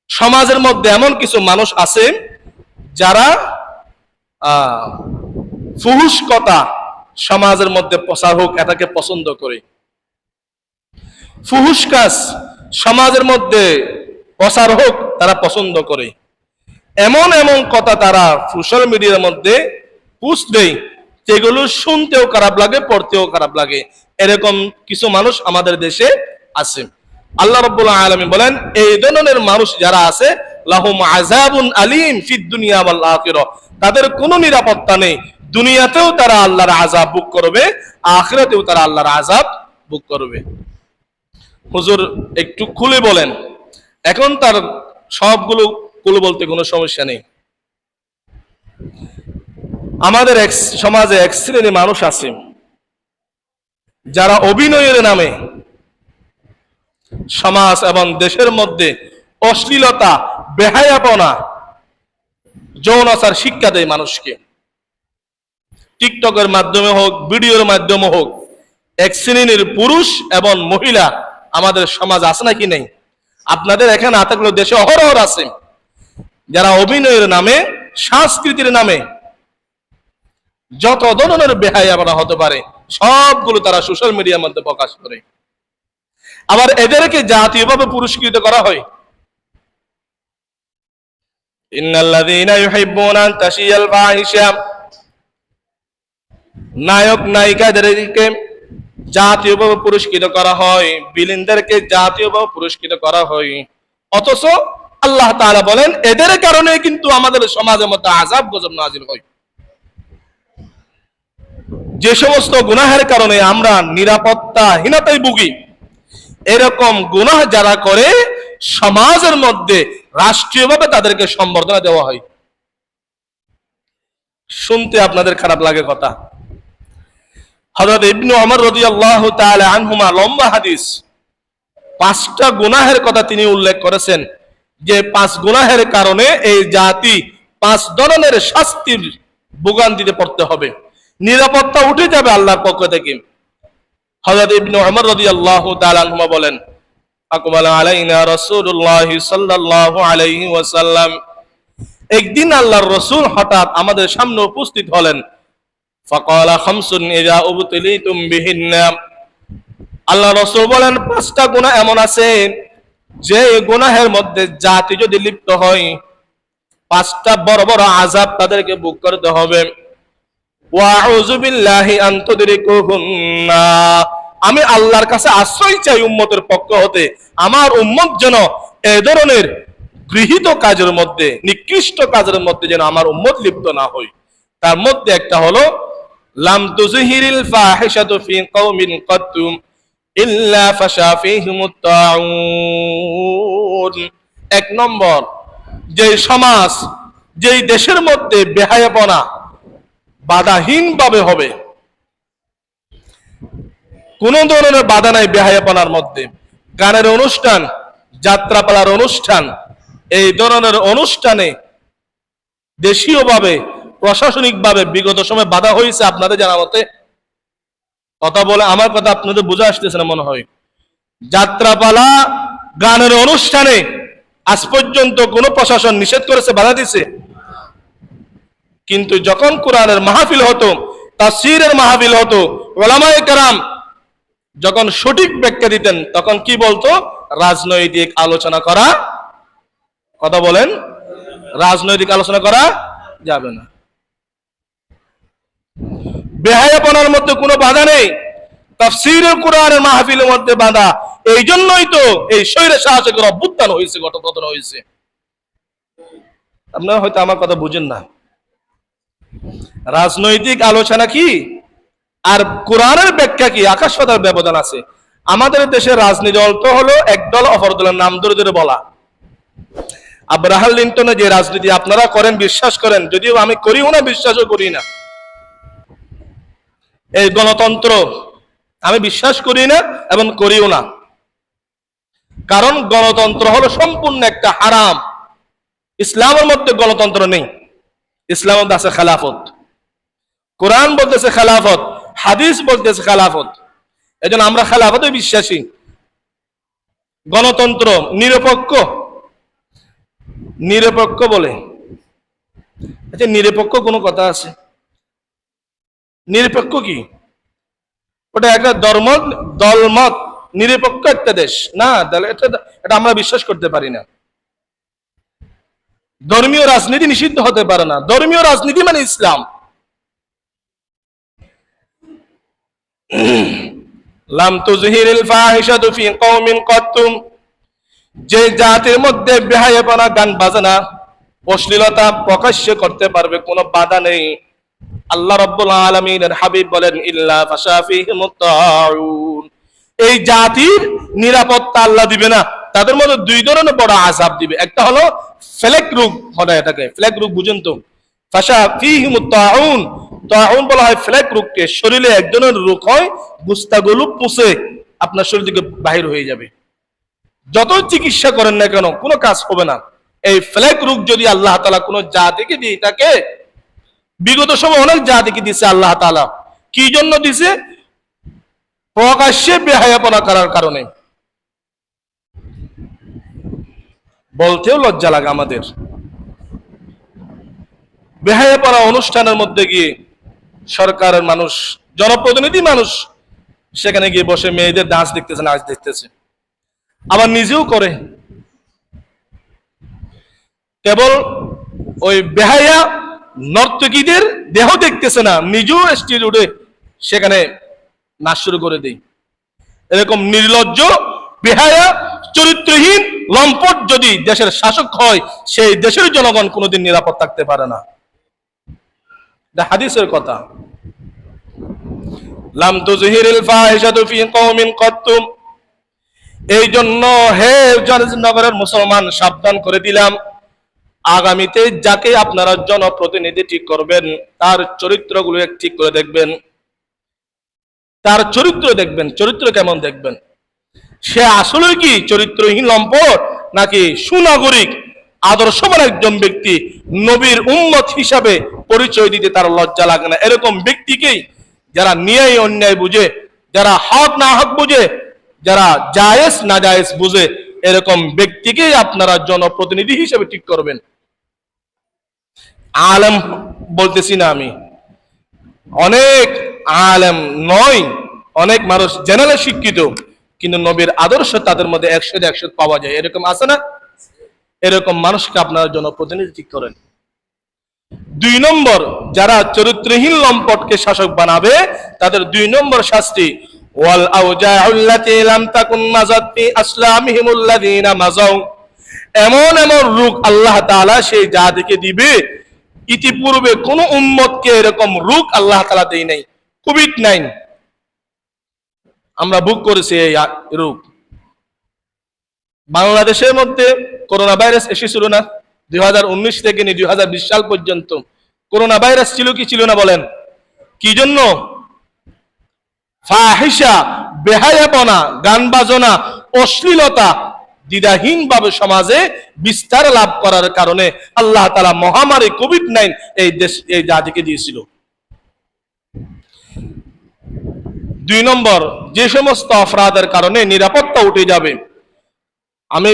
সমাজের মধ্যে এমন কিছু মানুষ আছে যারা ফুহুশ কথা সমাজের মধ্যে প্রচার হোক এটাকে পছন্দ করে। ফুহুশ কাজ সমাজের মধ্যে প্রচার হোক তারা পছন্দ করে। এমন এমন কথা তারা সোশ্যাল মিডিয়ার মধ্যে পোস্ট দেয় যেগুলো শুনতেও খারাপ লাগে, পড়তেও খারাপ লাগে। এরকম কিছু মানুষ আমাদের দেশে আছে। আল্লাহ রাব্বুল আলামিন বলেন এই ধরনের মানুষ যারা আছে লাহুম আযাবুন আলীম ফিদ দুনিয়া ওয়াল আখিরাহ, তাদের কোনো নিরাপত্তা নেই, দুনিয়াতেও তারা আল্লাহর আযাব ভোগ করবে, আখিরাতেও তারা আল্লাহর আযাব ভোগ করবে। হুজুর একটু খুলে বলেন, এখন তার সবগুলো খুলে বলতে কোনো সমস্যা নেই। আমাদের সমাজে এক শ্রেণীর মানুষ আছে যারা অভিনয়ের নামে সমাজ এবং দেশের মধ্যে অশ্লীলতা, বেহায়াপনা, যৌনাচার শিক্ষা দেয় মানুষকে। টিকটকের মাধ্যমে হোক, ভিডিওর মাধ্যমে হোক, এক শ্রেণীর পুরুষ এবং মহিলা আমাদের সমাজ আছে নাকি নেই? আপনাদের এখানে না থাকলেও দেশে অহরহ আছে যারা অভিনয়ের নামে, সংস্কৃতির নামে যত ধরনের বেহায়াপনা হতে পারে সবগুলো তারা সোশ্যাল মিডিয়ার মধ্যে প্রকাশ করে। আবার এদেরকে জাতীয়ভাবে পুরস্কৃত করা হয়। ইন্নাল্লাযীনা ইউহিব্বুনা আন তাশিয়াল ফাহিশা, নায়ক নায়িকাদেরকে জাতীয়ভাবে পুরস্কৃত করা হয়, বিলিনদেরকে জাতীয়ভাবে পুরস্কৃত করা হয়, অথচ আল্লাহ তাআলা বলেন এদের কারণে কিন্তু আমাদের সমাজের মধ্যে আযাব গজব নাজিল হয়। যে সমস্ত গুনাহের কারণে আমরা নিরাপত্তাহীনতায় ভুগি, এরকম গুনাহ যারা করে সমাজের মধ্যে রাষ্ট্রীয়ভাবে তাদেরকে সম্বর্ধনা দেওয়া হয়। শুনতে আপনাদের খারাপ লাগে কথা। হযরত ইবনে ওমর রাদিয়াল্লাহু তাআলা আনহুমা লম্বা হাদিস, 5টা গুনাহের কথা তিনি উল্লেখ করেছেন যে 5 গুনাহের কারণে এই জাতি 5 ধরনের শাস্তির ভোগান্তিতে পড়তে হবে, নিরাপত্তা উঠে যাবে আল্লাহর পক্ষ থেকে। হযরত ইবনে ওমর রাদিয়াল্লাহু তাআলা আনহুমা বলেন আকবালা আলাইনা রাসূলুল্লাহ সাল্লাল্লাহু আলাইহি ওয়াসাল্লাম, একদিন আল্লাহর রাসূল হঠাৎ আমাদের সামনে উপস্থিত হলেন। ফাকালা খামসুন ইযা উবতুলিতুম বিহিন্না, আল্লাহ রাসূল বলেন 5টা গুনাহ এমন আছে যে গুনাহের মধ্যে জাতি যদি লিপ্ত হয় 5টা বড় বড় আযাব তাদেরকে ভোগ করতে হবে। ওয়া আউযু বিল্লাহি আন তুদরিকুহুন্না, আমি আল্লাহর কাছে আশ্রয় চাই উম্মতের পক্ষ হতে আমার উম্মত যেন এই ধরনের গৃহীত কাজের মধ্যে, নিকৃষ্ট কাজের মধ্যে যেন আমার উম্মত লিপ্ত না হয়। তার মধ্যে একটা হলো লাম তুযহিরিল ফাহিশাতু ফি কওমিন কাতুম ইল্লা ফাশা ফীহিমুত তাউন। 1 নম্বর, যে সমাজ, যেই দেশের মধ্যে বেহায়াপনা, বাধাহীন ভাবে হবে, কোন ধরনের বাধা নাই বেহায়াপনার মধ্যে। গানের অনুষ্ঠান, যাত্রাপালার অনুষ্ঠান, এই ধরনের অনুষ্ঠানে দেশীয়ভাবে প্রশাসনিকভাবে বিগত সময় বাধা হয়েছে আপনাদের জানা মতে? কথা বলে আমার কথা আপনাদের বোঝা আসতেছে না মনে হয়। যাত্রাপালা, গানের অনুষ্ঠানে আজ পর্যন্ত কোন প্রশাসন নিষেধ করেছে, বাধা দিছে? কিন্তু যখন কোরআনের মাহফিল হতো, তাফসীরের মাহফিল হতো, উলামায়ে কেরাম যখন সঠিক ব্যাখ্যা দিতেন তখন কি বলতো? রাজনৈতিক আলোচনা করা, কথা বলেন, রাজনৈতিক আলোচনা করা যাবে না। বেহায়াপনার মধ্যে কোনো বাধা নেই, তাফসীরের কোরআনের মাহফিলের মধ্যে বাধা। এই জন্যই তো এই স্বৈর শাসকের অভ্যুত্থান হয়েছে, গঠপতন হয়েছে। আপনারা হয়তো আমার কথা বুঝেন না। রাজনৈতিক আলোচনা কি আর কোরআনের ব্যাখ্যা কি, আকাশ পাতাল ব্যবধান আছে। আমাদের দেশের রাজনীতি দল তো হলো এক দল অপর দলের নাম ধরে ধরে বলা। আব্রাহাম লিঙ্কনে যে রাজনীতি আপনারা করেন, বিশ্বাস করেন, যদিও আমি করিও না, বিশ্বাসও করি না, এই গণতন্ত্র আমি বিশ্বাস করি না এবং করিও না। কারণ গণতন্ত্র হলো সম্পূর্ণ একটা হারাম। ইসলামের মধ্যে গণতন্ত্র নেই, ইসলামের মধ্যে আছে খেলাফত। কোরআন বলতেছে খেলাফত, হাদিস বলতেছে খেলাফত। এজন্য আমরা খেলাফতে বিশ্বাসী। গণতন্ত্র নিরপেক্ষ, নিরপেক্ষ বলে, আচ্ছা নিরপেক্ষ কোনো কথা আছে? নিরপেক্ষ কি? ওটা একটা ধর্ম দলমত নিরপেক্ষ একটা দেশ না, তাহলে এটা আমরা বিশ্বাস করতে পারি না। ধর্মীয় রাজনীতি নিষিদ্ধ হতে পারে না, ধর্মীয় রাজনীতি মানে ইসলাম। লাম তুযহিরিল ফাহিশাতু ফি কওমিন কাত্তুম, যে জাতির মধ্যে বেহায়াপনা, গান বাজনা, অশ্লীলতা প্রকাশ্য করতে পারবে, কোনো বাধা নেই। আল্লাহ রাব্বুল আলামিনের হাবিব বলেন ইল্লা ফাশা ফীহিমুত তাউন, এই জাতির নিরাপত্তা আল্লাহ দিবে না, তাদের মধ্যে দুই ধরনের বড় আযাব দিবে। একটা হলো ফ্লেক রোগ, হয় এটাকে ফ্লেক রোগ, বুঝেন তো? ফাশা ফীহিমুত তাউন, তাউন বলা হয় ফ্লেক রোগকে। শরীরে এক ধরনের রোগ হয়, গুস্তাগুলো পুষে আপনার শরীর থেকে বাহির হয়ে যাবে, যত চিকিৎসা করেন না কেন কোনো কাজ হবে না। এই ফ্লেক রোগ যদি আল্লাহ তাআলা কোনো জাতিকে দিয়ে থাকে, বিগত সময় অনেক জাতিকে দিছে আল্লাহ তাআলা, কি জন্য দিছে? প্রকাশ্যে বেহায়াপনা করার কারণে। বলতেও লজ্জা লাগে আমাদের। বেহায়াপনা অনুষ্ঠানের মধ্যে গিয়ে সরকারের মানুষ, জনপ্রতিনিধি মানুষ সেখানে গিয়ে বসে মেয়েদের ডান্স দেখতেছে, নাচ দেখতেছে, আবার নিজেও করে। কেবল ওই বেহায়া নর্তকীদের দেহ দেখতেছে না, নিজেও স্টেজ উঠে সেখানে নাচ শুরু করে দেই। এরকম নির্লজ্জ, বেহায়া, চরিত্রহীন, লম্পট যদি দেশের শাসক হয়, সেই দেশের জনগণ কোনোদিন নিরাপদ থাকতে পারে না। হাদিসের কথা। লাম তুযহিরিল ফাহিশাতু ফী কওমিন কাত্তুম, এই জন্য হে নগরের মুসলমান সাবধান করে দিলাম, আগামীতে যাকে আপনারা জনপ্রতিনিধি ঠিক করবেন তার চরিত্রগুলো ঠিক করে দেখবেন। তার চরিত্র দেখবেন, চরিত্র কেমন দেখবেন, সে আসলে কি চরিত্রহীন লম্পট নাকি সুনাগরিক আদর্শবান একজন ব্যক্তি, নবীর উম্মত হিসাবে পরিচয় দিতে তার লজ্জা লাগে না। এরকম ব্যক্তিকেই, যারা ন্যায় অন্যায় বুঝে, যারা হক না হক বুঝে, যারা জায়েজ না জায়েজ বুঝে, এরকম ব্যক্তিকেই আপনারা জনপ্রতিনিধি হিসেবে ঠিক করবেন। আলেম বলতেছি না আমি, অনেক আলেম নয়, অনেক মানুষ জেনারেল শিক্ষিত কিন্তু নবীর আদর্শ তাদের মধ্যে 100% পাওয়া যায়, এরকম আছে না? এরকম মানুষকে আপনারা জনপ্রতিনিধি ঠিক করেন। 2 নম্বর, যারা চরিত্রহীন লম্পটকে শাসক বানাবে তাদের 2 নম্বর শাস্তি, ওয়াল আউজাউল্লাতী লাম তাকুন মাযাত ফি আসলামিহিমুল্লাযীনা মাযাউ, এমন এমন রোগ আল্লাহ তাআলা সেই জাতিকে দিবে, ইতিপূর্বে কোন উম্মতকে এরকম রোগ আল্লাহ তাআলা দেয় নাই। কোভিড-19 আমরা ভোগ করেছি এই রোগ। বাংলাদেশের মধ্যে করোনা ভাইরাস এসেছিল না 2019 থেকে নিয়ে 2020 সাল পর্যন্ত, করোনা ভাইরাস ছিল কি ছিল না বলেন? কি জন্য? ফাহিশা, বেহায়াপনা, গান বাজনা, অশ্লীলতা দ্বিধাহীন ভাবে সমাজে বিস্তার লাভ করার কারণে আল্লাহ তাআলা মহামারী কোভিড-19 এই জাতিকে দিয়েছিল। 2 নম্বর, যে সমস্ত অপরাধের কারণে নিরাপত্তা উঠে যাবে, আমি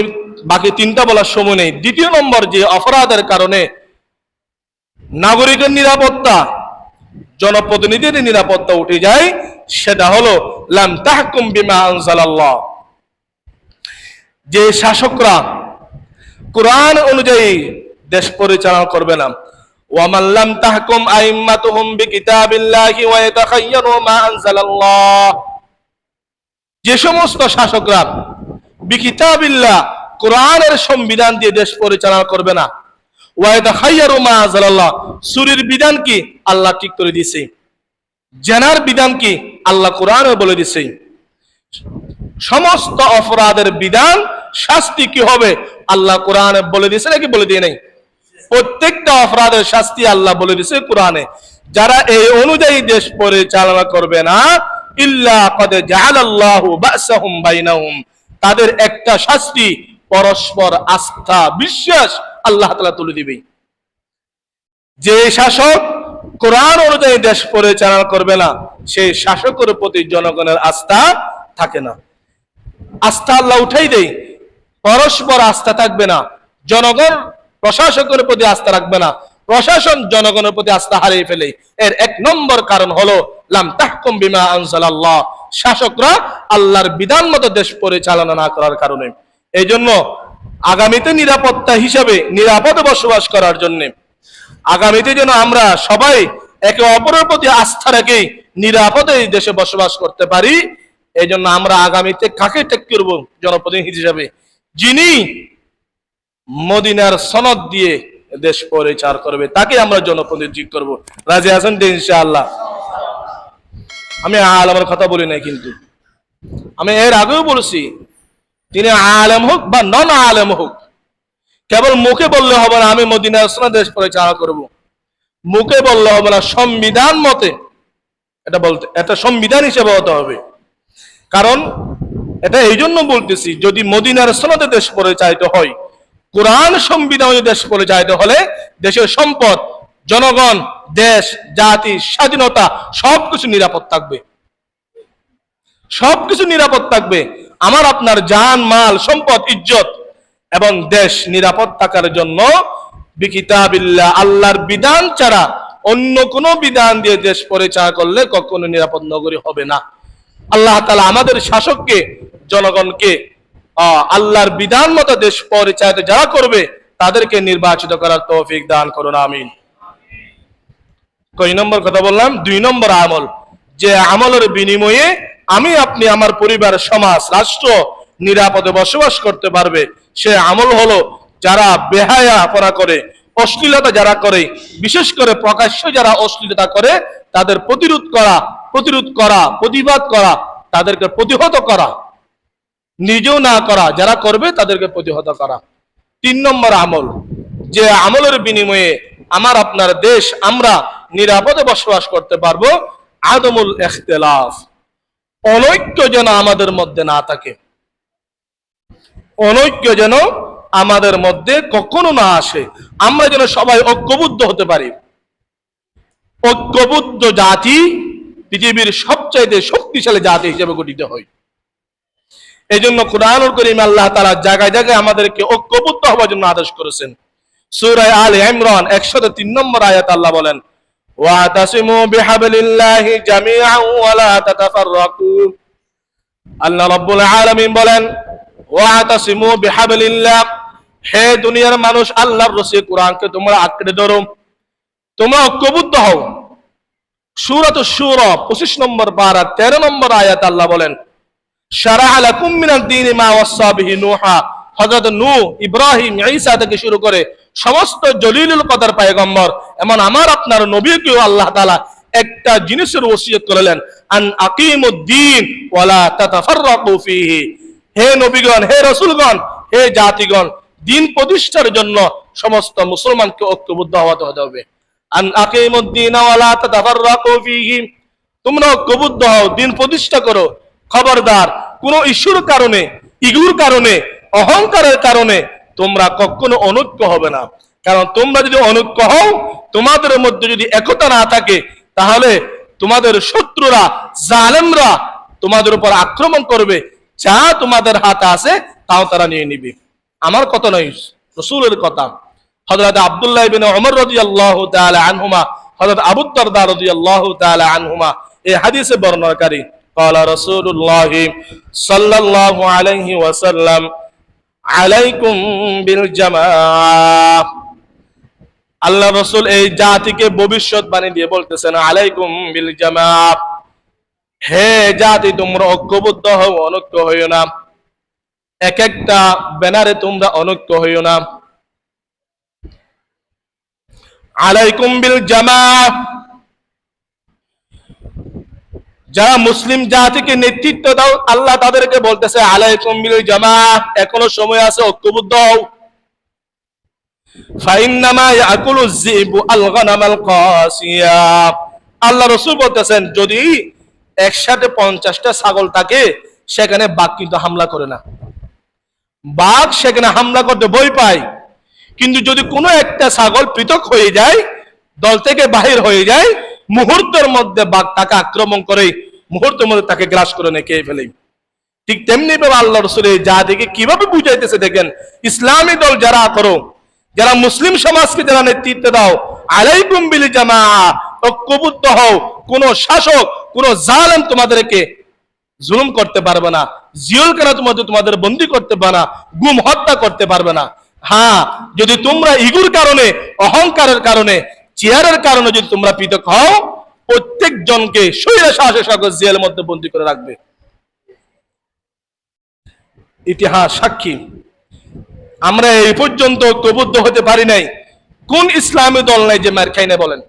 বাকি 3টা বলার সময় নেই। 2য় নম্বর, যে অপরাধের কারণে নাগরিকের নিরাপত্তা, জনপ্রতিনিধির নিরাপত্তা উঠে যায়, সেটা হলো লাম তাহকুম বিমা আনজালাল্লাহ। যে শাসকরা কোরআন অনুযায়ী দেশ পরিচালনা করবে না, ওয়ামান লাম তাহকুম আইম্মাতুহুম বিকিতাবিল্লাহি ওয়া ইয়াতাখায়য়ারু মা আনজালাল্লাহ, যে সমস্ত শাসকরা বিকিতাবিল্লাহ কোরআনের সংবিধান দিয়ে দেশ পরিচালনা করবে না, ওয়া ইয়াতাখায়য়ারু মা আনজালাল্লাহ, চুরির বিধান কি আল্লাহ ঠিক করে দিয়েছে, জেনার বিধান কি আল্লাহ কোরআনে বলে দিয়েছে, সমস্ত অপরাধের বিধান শাস্তি কি হবে আল্লাহ কোরআনে বলে দিয়েছে নাকি বলে দিয়ে নাই? প্রত্যেকটা অপরাধের শাস্তি আল্লাহ বলে দিয়েছে কোরআনে। যারা এই অনুযায়ী দেশ পরিচালনা করবে না, ইল্লা কদ জাআলাল্লাহু বাসাহুম বাইনাহুম, তাদের একটা শাস্তি পরস্পর আস্থা বিশ্বাস আল্লাহ তাআলা তুলে দিবে। যে শাসক কোরআন অনুযায়ী দেশ পরিচালনা করবে না, সেই শাসকের প্রতি জনগণের আস্থা থাকে না। আস্থা আল্লাহ উঠাই দেয়, পরস্পর আস্থা থাকবে না, জনগণ প্রশাসকের প্রতি আস্থা রাখবে না, প্রশাসন জনগণের প্রতি আস্থা হারিয়ে ফেলে। এর 1 নম্বর কারণ হলো লাম তাহকুম বিমা আনজালাল্লাহ, শাসকরা আল্লাহর বিধান মতো দেশ পরিচালনা না করার কারণে। এই জন্য আগামীতে নিরাপত্তা হিসাবে, নিরাপদে বসবাস করার জন্য, আগামীতে যেন আমরা সবাই একে অপরের প্রতি আস্থা রেখে নিরাপদে এই দেশে বসবাস করতে পারি, এই জন্য আমরা আগামীতে কাকে টেক করব জনপ্রতিনিধি হিসেবে? যিনি মদিনার সনদ দিয়ে দেশ পরিচালনা করবে, তাকে আমরা জনপ্রতিনিধি করব। রাজি আছেন তো ইনশাআল্লাহ? আমি আলেমের কথা বলি নাই, কিন্তু আমি এর আগেও বলছি, তিনি আলেম হোক বা নন আলেম হোক, কেবল মুখে বললে হবে না আমি মদিনার সনদ দেশ পরিচালনা করব, মুখে বললে হবে না, সংবিধান মতে এটা বলতে, এটা সংবিধান হিসেবে হতে হবে। কারণ এটা এই জন্য বলতেছি, যদি মদিনার সনদে দেশ পরিচালিত হয়, কোরআন সংবিধানে দেশ পরিচালিত হলে দেশের সম্পদ, জনগণ, দেশ, জাতি, স্বাধীনতা সবকিছু নিরাপদ থাকবে, সবকিছু নিরাপদ থাকবে। আমার আপনার জান, মাল, সম্পদ, ইজ্জত এবং দেশ নিরাপদ থাকার জন্য বিকিতাবিল্লাহ, আল্লাহর বিধান ছাড়া অন্য কোনো বিধান দিয়ে দেশ পরিচালনা করলে কখনো নিরাপদ নগরী হবে না। আল্লাহ তাআলা আমাদের শাসককে, জনগণকে আল্লাহর বিধান মতো দেশ পরিচালিত যারা করবে তাদেরকে নির্বাচিত করার তৌফিক দান করুন, আমিন। কয় নম্বর কথা বললাম? 2 নম্বর আমল, যে আমলের বিনিময়ে আমি আপনি, আমার পরিবার, সমাজ, রাষ্ট্র নিরাপদে বসবাস করতে পারবে, সে আমল হলো যারা বেহায়াপনা করে, অশ্লীলতা যারা করে, বিশেষ করে প্রকাশ্য যারা অশ্লীলতা করে, তাদের প্রতিরোধ করা, প্রতিবাদ করা, তাদেরকে প্রতিহত করা, নিজেও না করা, যারা করবে তাদেরকে প্রতিহত করা। 3 নম্বর আমল, যে আমলের বিনিময়ে আমার আপনার দেশ, আমরা নিরাপদে বসবাস করতে পারবো, আদমুল ইখতিলাফ, অনৈক্য যেন আমাদের মধ্যে না থাকে, অনৈক্য যেন আমাদের মধ্যে কখনো না আসে, আমরা যেন সবাই ঐক্যবদ্ধ হতে পারি। ঐক্যবদ্ধ জাতি পৃথিবীর সবচাইতে শক্তিশালী জাতি হিসেবে গঠিত হয়। এই জন্য কুরআনুল কারীম আল্লাহ তাআলা জায়গায় জায়গায় আমাদেরকে ঐক্যবদ্ধ হওয়ার জন্য আদেশ করেছেন। সূরা আলে ইমরান 103 নম্বর আয়াত আল্লাহ বলেন, ওয়াতাসিমু বিহাবলিল্লাহি জামিআন ওয়া লা তাতাফাররাকু। আল্লাহ রাব্বুল আলামিন বলেন, ওয়াতাসিমু বিহাবলিল্লাহ, হে দুনিয়ার মানুষ, আল্লাহর রশি কোরআনকে তোমরা আঁকড়ে ধরো, তোমরা ঐক্যবদ্ধ হও। সূরাতুশ শূরা 25 নম্বর পারা 13 নম্বর আয়াত আল্লাহ বলেন, শারা'a লাকুম মিনাদ দীনি মা ওয়াসা বিহি নূহা। হযরত নূহ, ইব্রাহিম, ঈসা থেকে শুরু করে সমস্ত জলিলুল কদর পয়গম্বর, এমন আমার আপনার নবীকেও আল্লাহ তাআলা একটা জিনিসের ওসিয়ত করলেন, আন আকিমুদ্দীন ওয়া লা তাতাফাররাকু ফীহি। হে নবীগণ, হে রাসূলগণ, হে জাতিগণ, দ্বীন প্রতিষ্ঠার জন্য সমস্ত মুসলমানকে ঐক্যবদ্ধ হতে হবে। আন আকিমুদ্দিন ওয়া লা তাতাফাররাকু ফীহি, তোমরা ঐক্যবদ্ধ হও, দিন প্রতিষ্ঠা করো। খবরদার কোন ইস্যুর কারণে, ইগুর কারণে, অহংকারের কারণে তোমরা কখনো অনৈক্য হবে না। কারণ তোমরা যদি অনৈক্য হও, তোমাদের মধ্যে যদি একতা না থাকে, তাহলে তোমাদের শত্রুরা, জালেমরা তোমাদের উপর আক্রমণ করবে, যা তোমাদের হাতে আছে তাও তারা নিয়ে নিবে। আমার কথা নয়, রাসূলের কথা। হযরত আব্দুল্লাহ ইবনে ওমর রাদিয়াল্লাহু তাআলা আনহুমা, হযরত আবু দারদা রাদিয়াল্লাহু তাআলা আনহুমা এই হাদিসে বর্ণনাকারী, قال رسول الله صلى الله عليه وسلم عليكم بالجماعة। আল্লাহ রাসূল এই জাতিকে ভবিষ্যৎবাণী দিয়ে বলতেছেন, আলাইকুম বিল জামাআহ, হে জাতি তোমরা ঐক্যবদ্ধ হও, অনৈক্য হইও না। এক একটা ব্যানারে তোমরা অনৈক্য হইও না। আলাইকুম বিল জামাআহ, যারা মুসলিম জাতিকে নেতৃত্ব দাও, আল্লাহ তাদেরকে বলতেছে আলাইকুম বিল জামাআহ, এখনো সময় আছে, ঐক্যবদ্ধ হও। ফাইন্নামা ইয়াকুলু যিবু আল গানামাল কাসিয়া, আল্লাহ রাসূল বলতেছেন যদি একসাথে 50টা ছাগল থাকে, সেখানে বাঘ কিন্তু হামলা করে না। বাঘ সেখানে হামলা করতে ভয় পায়, কিন্তু যদি কোনো একটা ছাগল পৃথক হয়ে যায়, দল থেকে বাহির হয়ে যায়, মুহূর্তের মধ্যে বাঘ তাকে আক্রমণ করে, মুহূর্তের মধ্যে তাকে গ্রাস করে নিয়ে খেয়ে ফেলে। ঠিক তেমনি ভাবে আল্লাহ রাসূল এই জাতিকে কিভাবে বুঝাইতেছে দেখেন। ইসলামী দল যারা করো, যারা মুসলিম সমাজকে যারা নেতৃত্ব দাও, আলাইকুম বিল জামাআহ, ঐক্যবদ্ধ হও। কোন শাসক, কোন জালেম তোমাদেরকে জুলুম করতে পারবে না, জিয়লখানা তোমাদের বন্দী করতে পারবে না, গুম হত্যা করতে পারবে না। হ্যাঁ, যদি তোমরা ইগুর কারণে, অহংকারের কারণে, চেয়ারের কারণে যদি তোমরা পৃথক হও, প্রত্যেক জনকে স্বৈরা শাসক জেলের মধ্যে বন্দী করে রাখবে। ইতিহাস সাক্ষী, আমরা এই পর্যন্ত ঐক্যবদ্ধ হতে পারি নাই। কোন ইসলামী দল নাই যে মার খাই নাই? বলেন,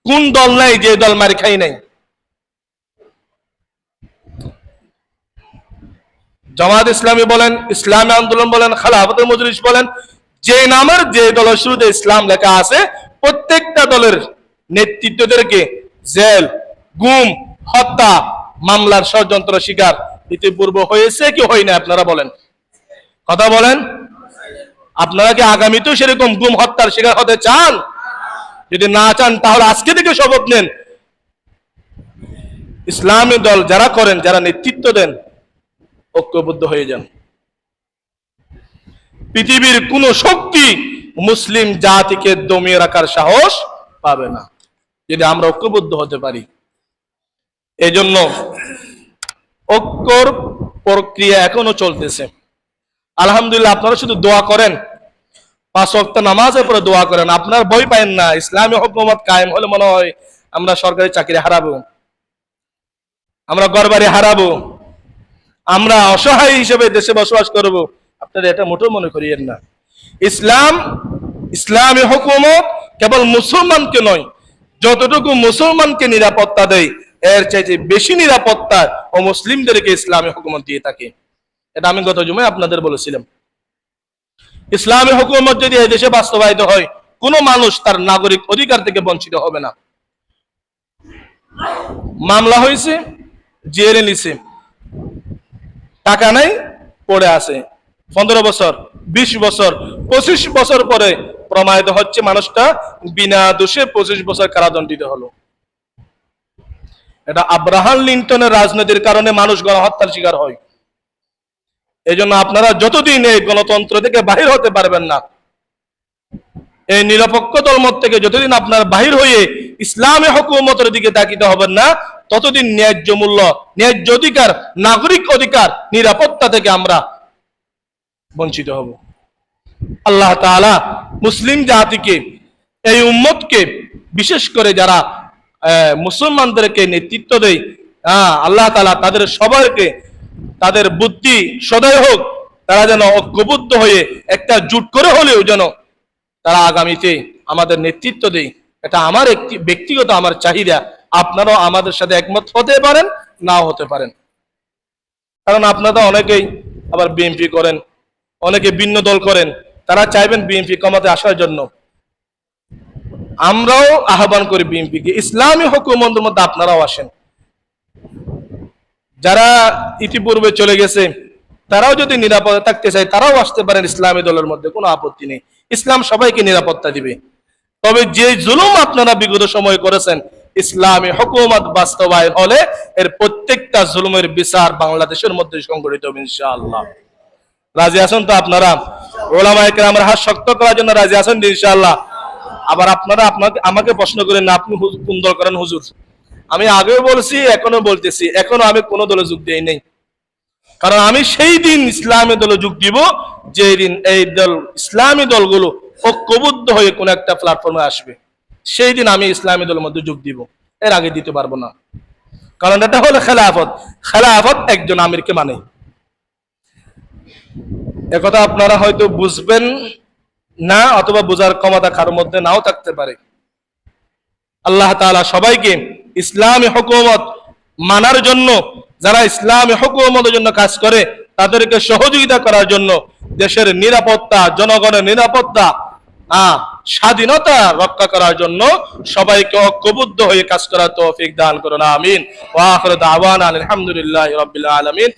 কোন দল নাই যে দল মার খাই নাই? জামাত ইসলামী বলেন, ইসলামী আন্দোলন বলেন, খেলাফত মজলিস বলেন, যে নামের যে দলের শুরুতে ইসলাম লেখা আছে, প্রত্যেকটা দলের নেতৃত্বদেরকে জেল, গুম, হত্যা, মামলার ষড়যন্ত্র শিকার ইতিপূর্বে হয়েছে কি হয় না? আপনারা বলেন, কথা বলেন। আপনারা কি আগামীতেও সেরকম গুম হত্যার শিকার হতে চান? যদি না চান, তাহলে আজকে থেকে শপথ নেন, ইসলামী দল যারা করেন, যারা নেতৃত্ব দেন, ঐক্যবদ্ধ হয়ে যান। পৃথিবীর কোন শক্তি মুসলিম জাতিকে দমিয়ে রাখার সাহস পাবে না, যদি আমরা ঐক্যবদ্ধ হতে পারি। এজন্য ঐক্যর প্রক্রিয়া এখনো চলতেছে। আলহামদুলিল্লাহ, আপনারা শুধু দোয়া করেন, 5 ওয়াক্ত নামাজের পরে দোয়া করেন। আপনার ভয় পায়েন না, ইসলামী হুকুমত কায়েম হলে মনে হয় আমরা সরকারি চাকরি হারাবো, আমরা ঘরবাড়ি হারাবো, আমরা অসহায় হিসেবে দেশে বসবাস করব। আপনারা এটা মোটেও মনে করিয়েন না। ইসলামী হুকুমত কেবল মুসলমানকে নয়, যতটুকু মুসলমানকে নিরাপত্তা দেয়, এর চাইতে বেশি নিরাপত্তা ও মুসলিমদেরকে ইসলামী হুকুমত দিয়ে থাকে। এটা আমি গত জুমায় আপনাদের বলেছিলাম। ইসলামী হুকুমত যদি এই দেশে বাস্তবায়িত হয়, কোন মানুষ তার নাগরিক অধিকার থেকে বঞ্চিত হবে না। মামলা হয়েছে, জেলে নিছে, টাকা নাই, পড়ে আছে, 15 বছর, 20 বছর, 25 বছর পরে প্রমাণিত হচ্ছে মানুষটা বিনা দোষে 25 বছর কারাদণ্ডিত হলো। এটা আব্রাহাম লিঙ্কনের রাজনীতির কারণে মানুষ গণহত্যার শিকার হয়। এই জন্য আপনারা যতদিন এই গণতন্ত্র থেকে বাহির হতে পারবেন না, এই নিরপেক্ষ দলমত থেকে যতদিন আপনার বাহির হয়ে ইসলামী হুকুমতের দিকে তাকিতে হবেন না, ততদিন ন্যায্য মূল্য, ন্যায্য অধিকার, নাগরিক অধিকার, নিরাপত্তা থেকে আমরা বঞ্চিত হব। আল্লাহ তাআলা মুসলিম জাতিকে, এই উম্মতকে, বিশেষ করে যারা মুসলমানদেরকে নেতৃত্ব দেয়, আল্লাহ তাআলা তাদের সবাইকে, তাদের বুদ্ধি সদয় হোক, তারা যেন ঐক্যবদ্ধ হয়ে একটা জোট করে হলেও যেন তারা আগামীতে আমাদের নেতৃত্ব দেয়। এটা আমার একটি ব্যক্তিগত আমার চাহিদা। আপনারাও আমাদের সাথে একমত হতে পারেন, নাও হতে পারেন। কারণ আপনারা অনেকেই আবার বিএনপি করেন, অনেকে ভিন্ন দল করেন, তারা চাইবেন বিএনপি ক্ষমতায় আসার জন্য। আমরাও আহ্বান করি বিএনপিকে, ইসলামী হুকুমতের মধ্যে আপনারাও আসেন। যারা ইতিপূর্বে চলে গেছে তারাও যদি নিরাপদে থাকতে চায় তারাও আসতে পারেন ইসলামী দলের মধ্যে, কোনো আপত্তি নেই। ইসলাম সবাইকে নিরাপত্তা দিবে। তবে যে জুলুম আপনারা বিগত সময় করেছেন, ইসলামী হুকুমত বাস্তবায়ন হলে এর প্রত্যেকটা জুলুমের বিচার বাংলাদেশের মধ্যে সংঘটিত হবে ইনশাআল্লাহ। রাজি আছেন তো আপনারা? ওলামায়ে কেরামের হাত শক্ত করার জন্য রাজি আছেন ইনশাআল্লাহ? আবার আপনারা আমাকে প্রশ্ন করেন না আপনি কোন দল করেন হুজুর। আমি আগেও বলছি, এখনো বলতেছি, এখনো আমি কোনো দলে যোগ দেই নাই। কারণ আমি সেই দিন ইসলামী দলে যোগ দিব যে দিন এই দল, ইসলামী দলগুলো ঐক্যবদ্ধ হয়ে কোন একটা প্ল্যাটফর্মে আসবে, সেই দিন আমি ইসলামী দলের মধ্যে যোগ দিব। এর আগে দিতে পারবো না। কারণ এটা হলো খেলাফত। খেলাফত একজন আমিরকে মানে। একথা আপনারা হয়তো বুঝবেন না, অথবা বোঝার ক্ষমতা কারোর মধ্যে নাও থাকতে পারে। আল্লাহ তাআলা সবাইকে ইসলামী হুকুমত মানার জন্য, যারা ইসলামী হুকুমতের জন্য কাজ করে তাদেরকে সহযোগিতা করার জন্য, দেশের নিরাপত্তা, জনগণের নিরাপত্তা, স্বাধীনতা রক্ষা করার জন্য সবাইকে ঐক্যবদ্ধ হয়ে কাজ করার তৌফিক দান করুন, আমিন। ওয়া আখিরু দাওয়ানা আলহামদুলিল্লাহি রাব্বিল আলামিন।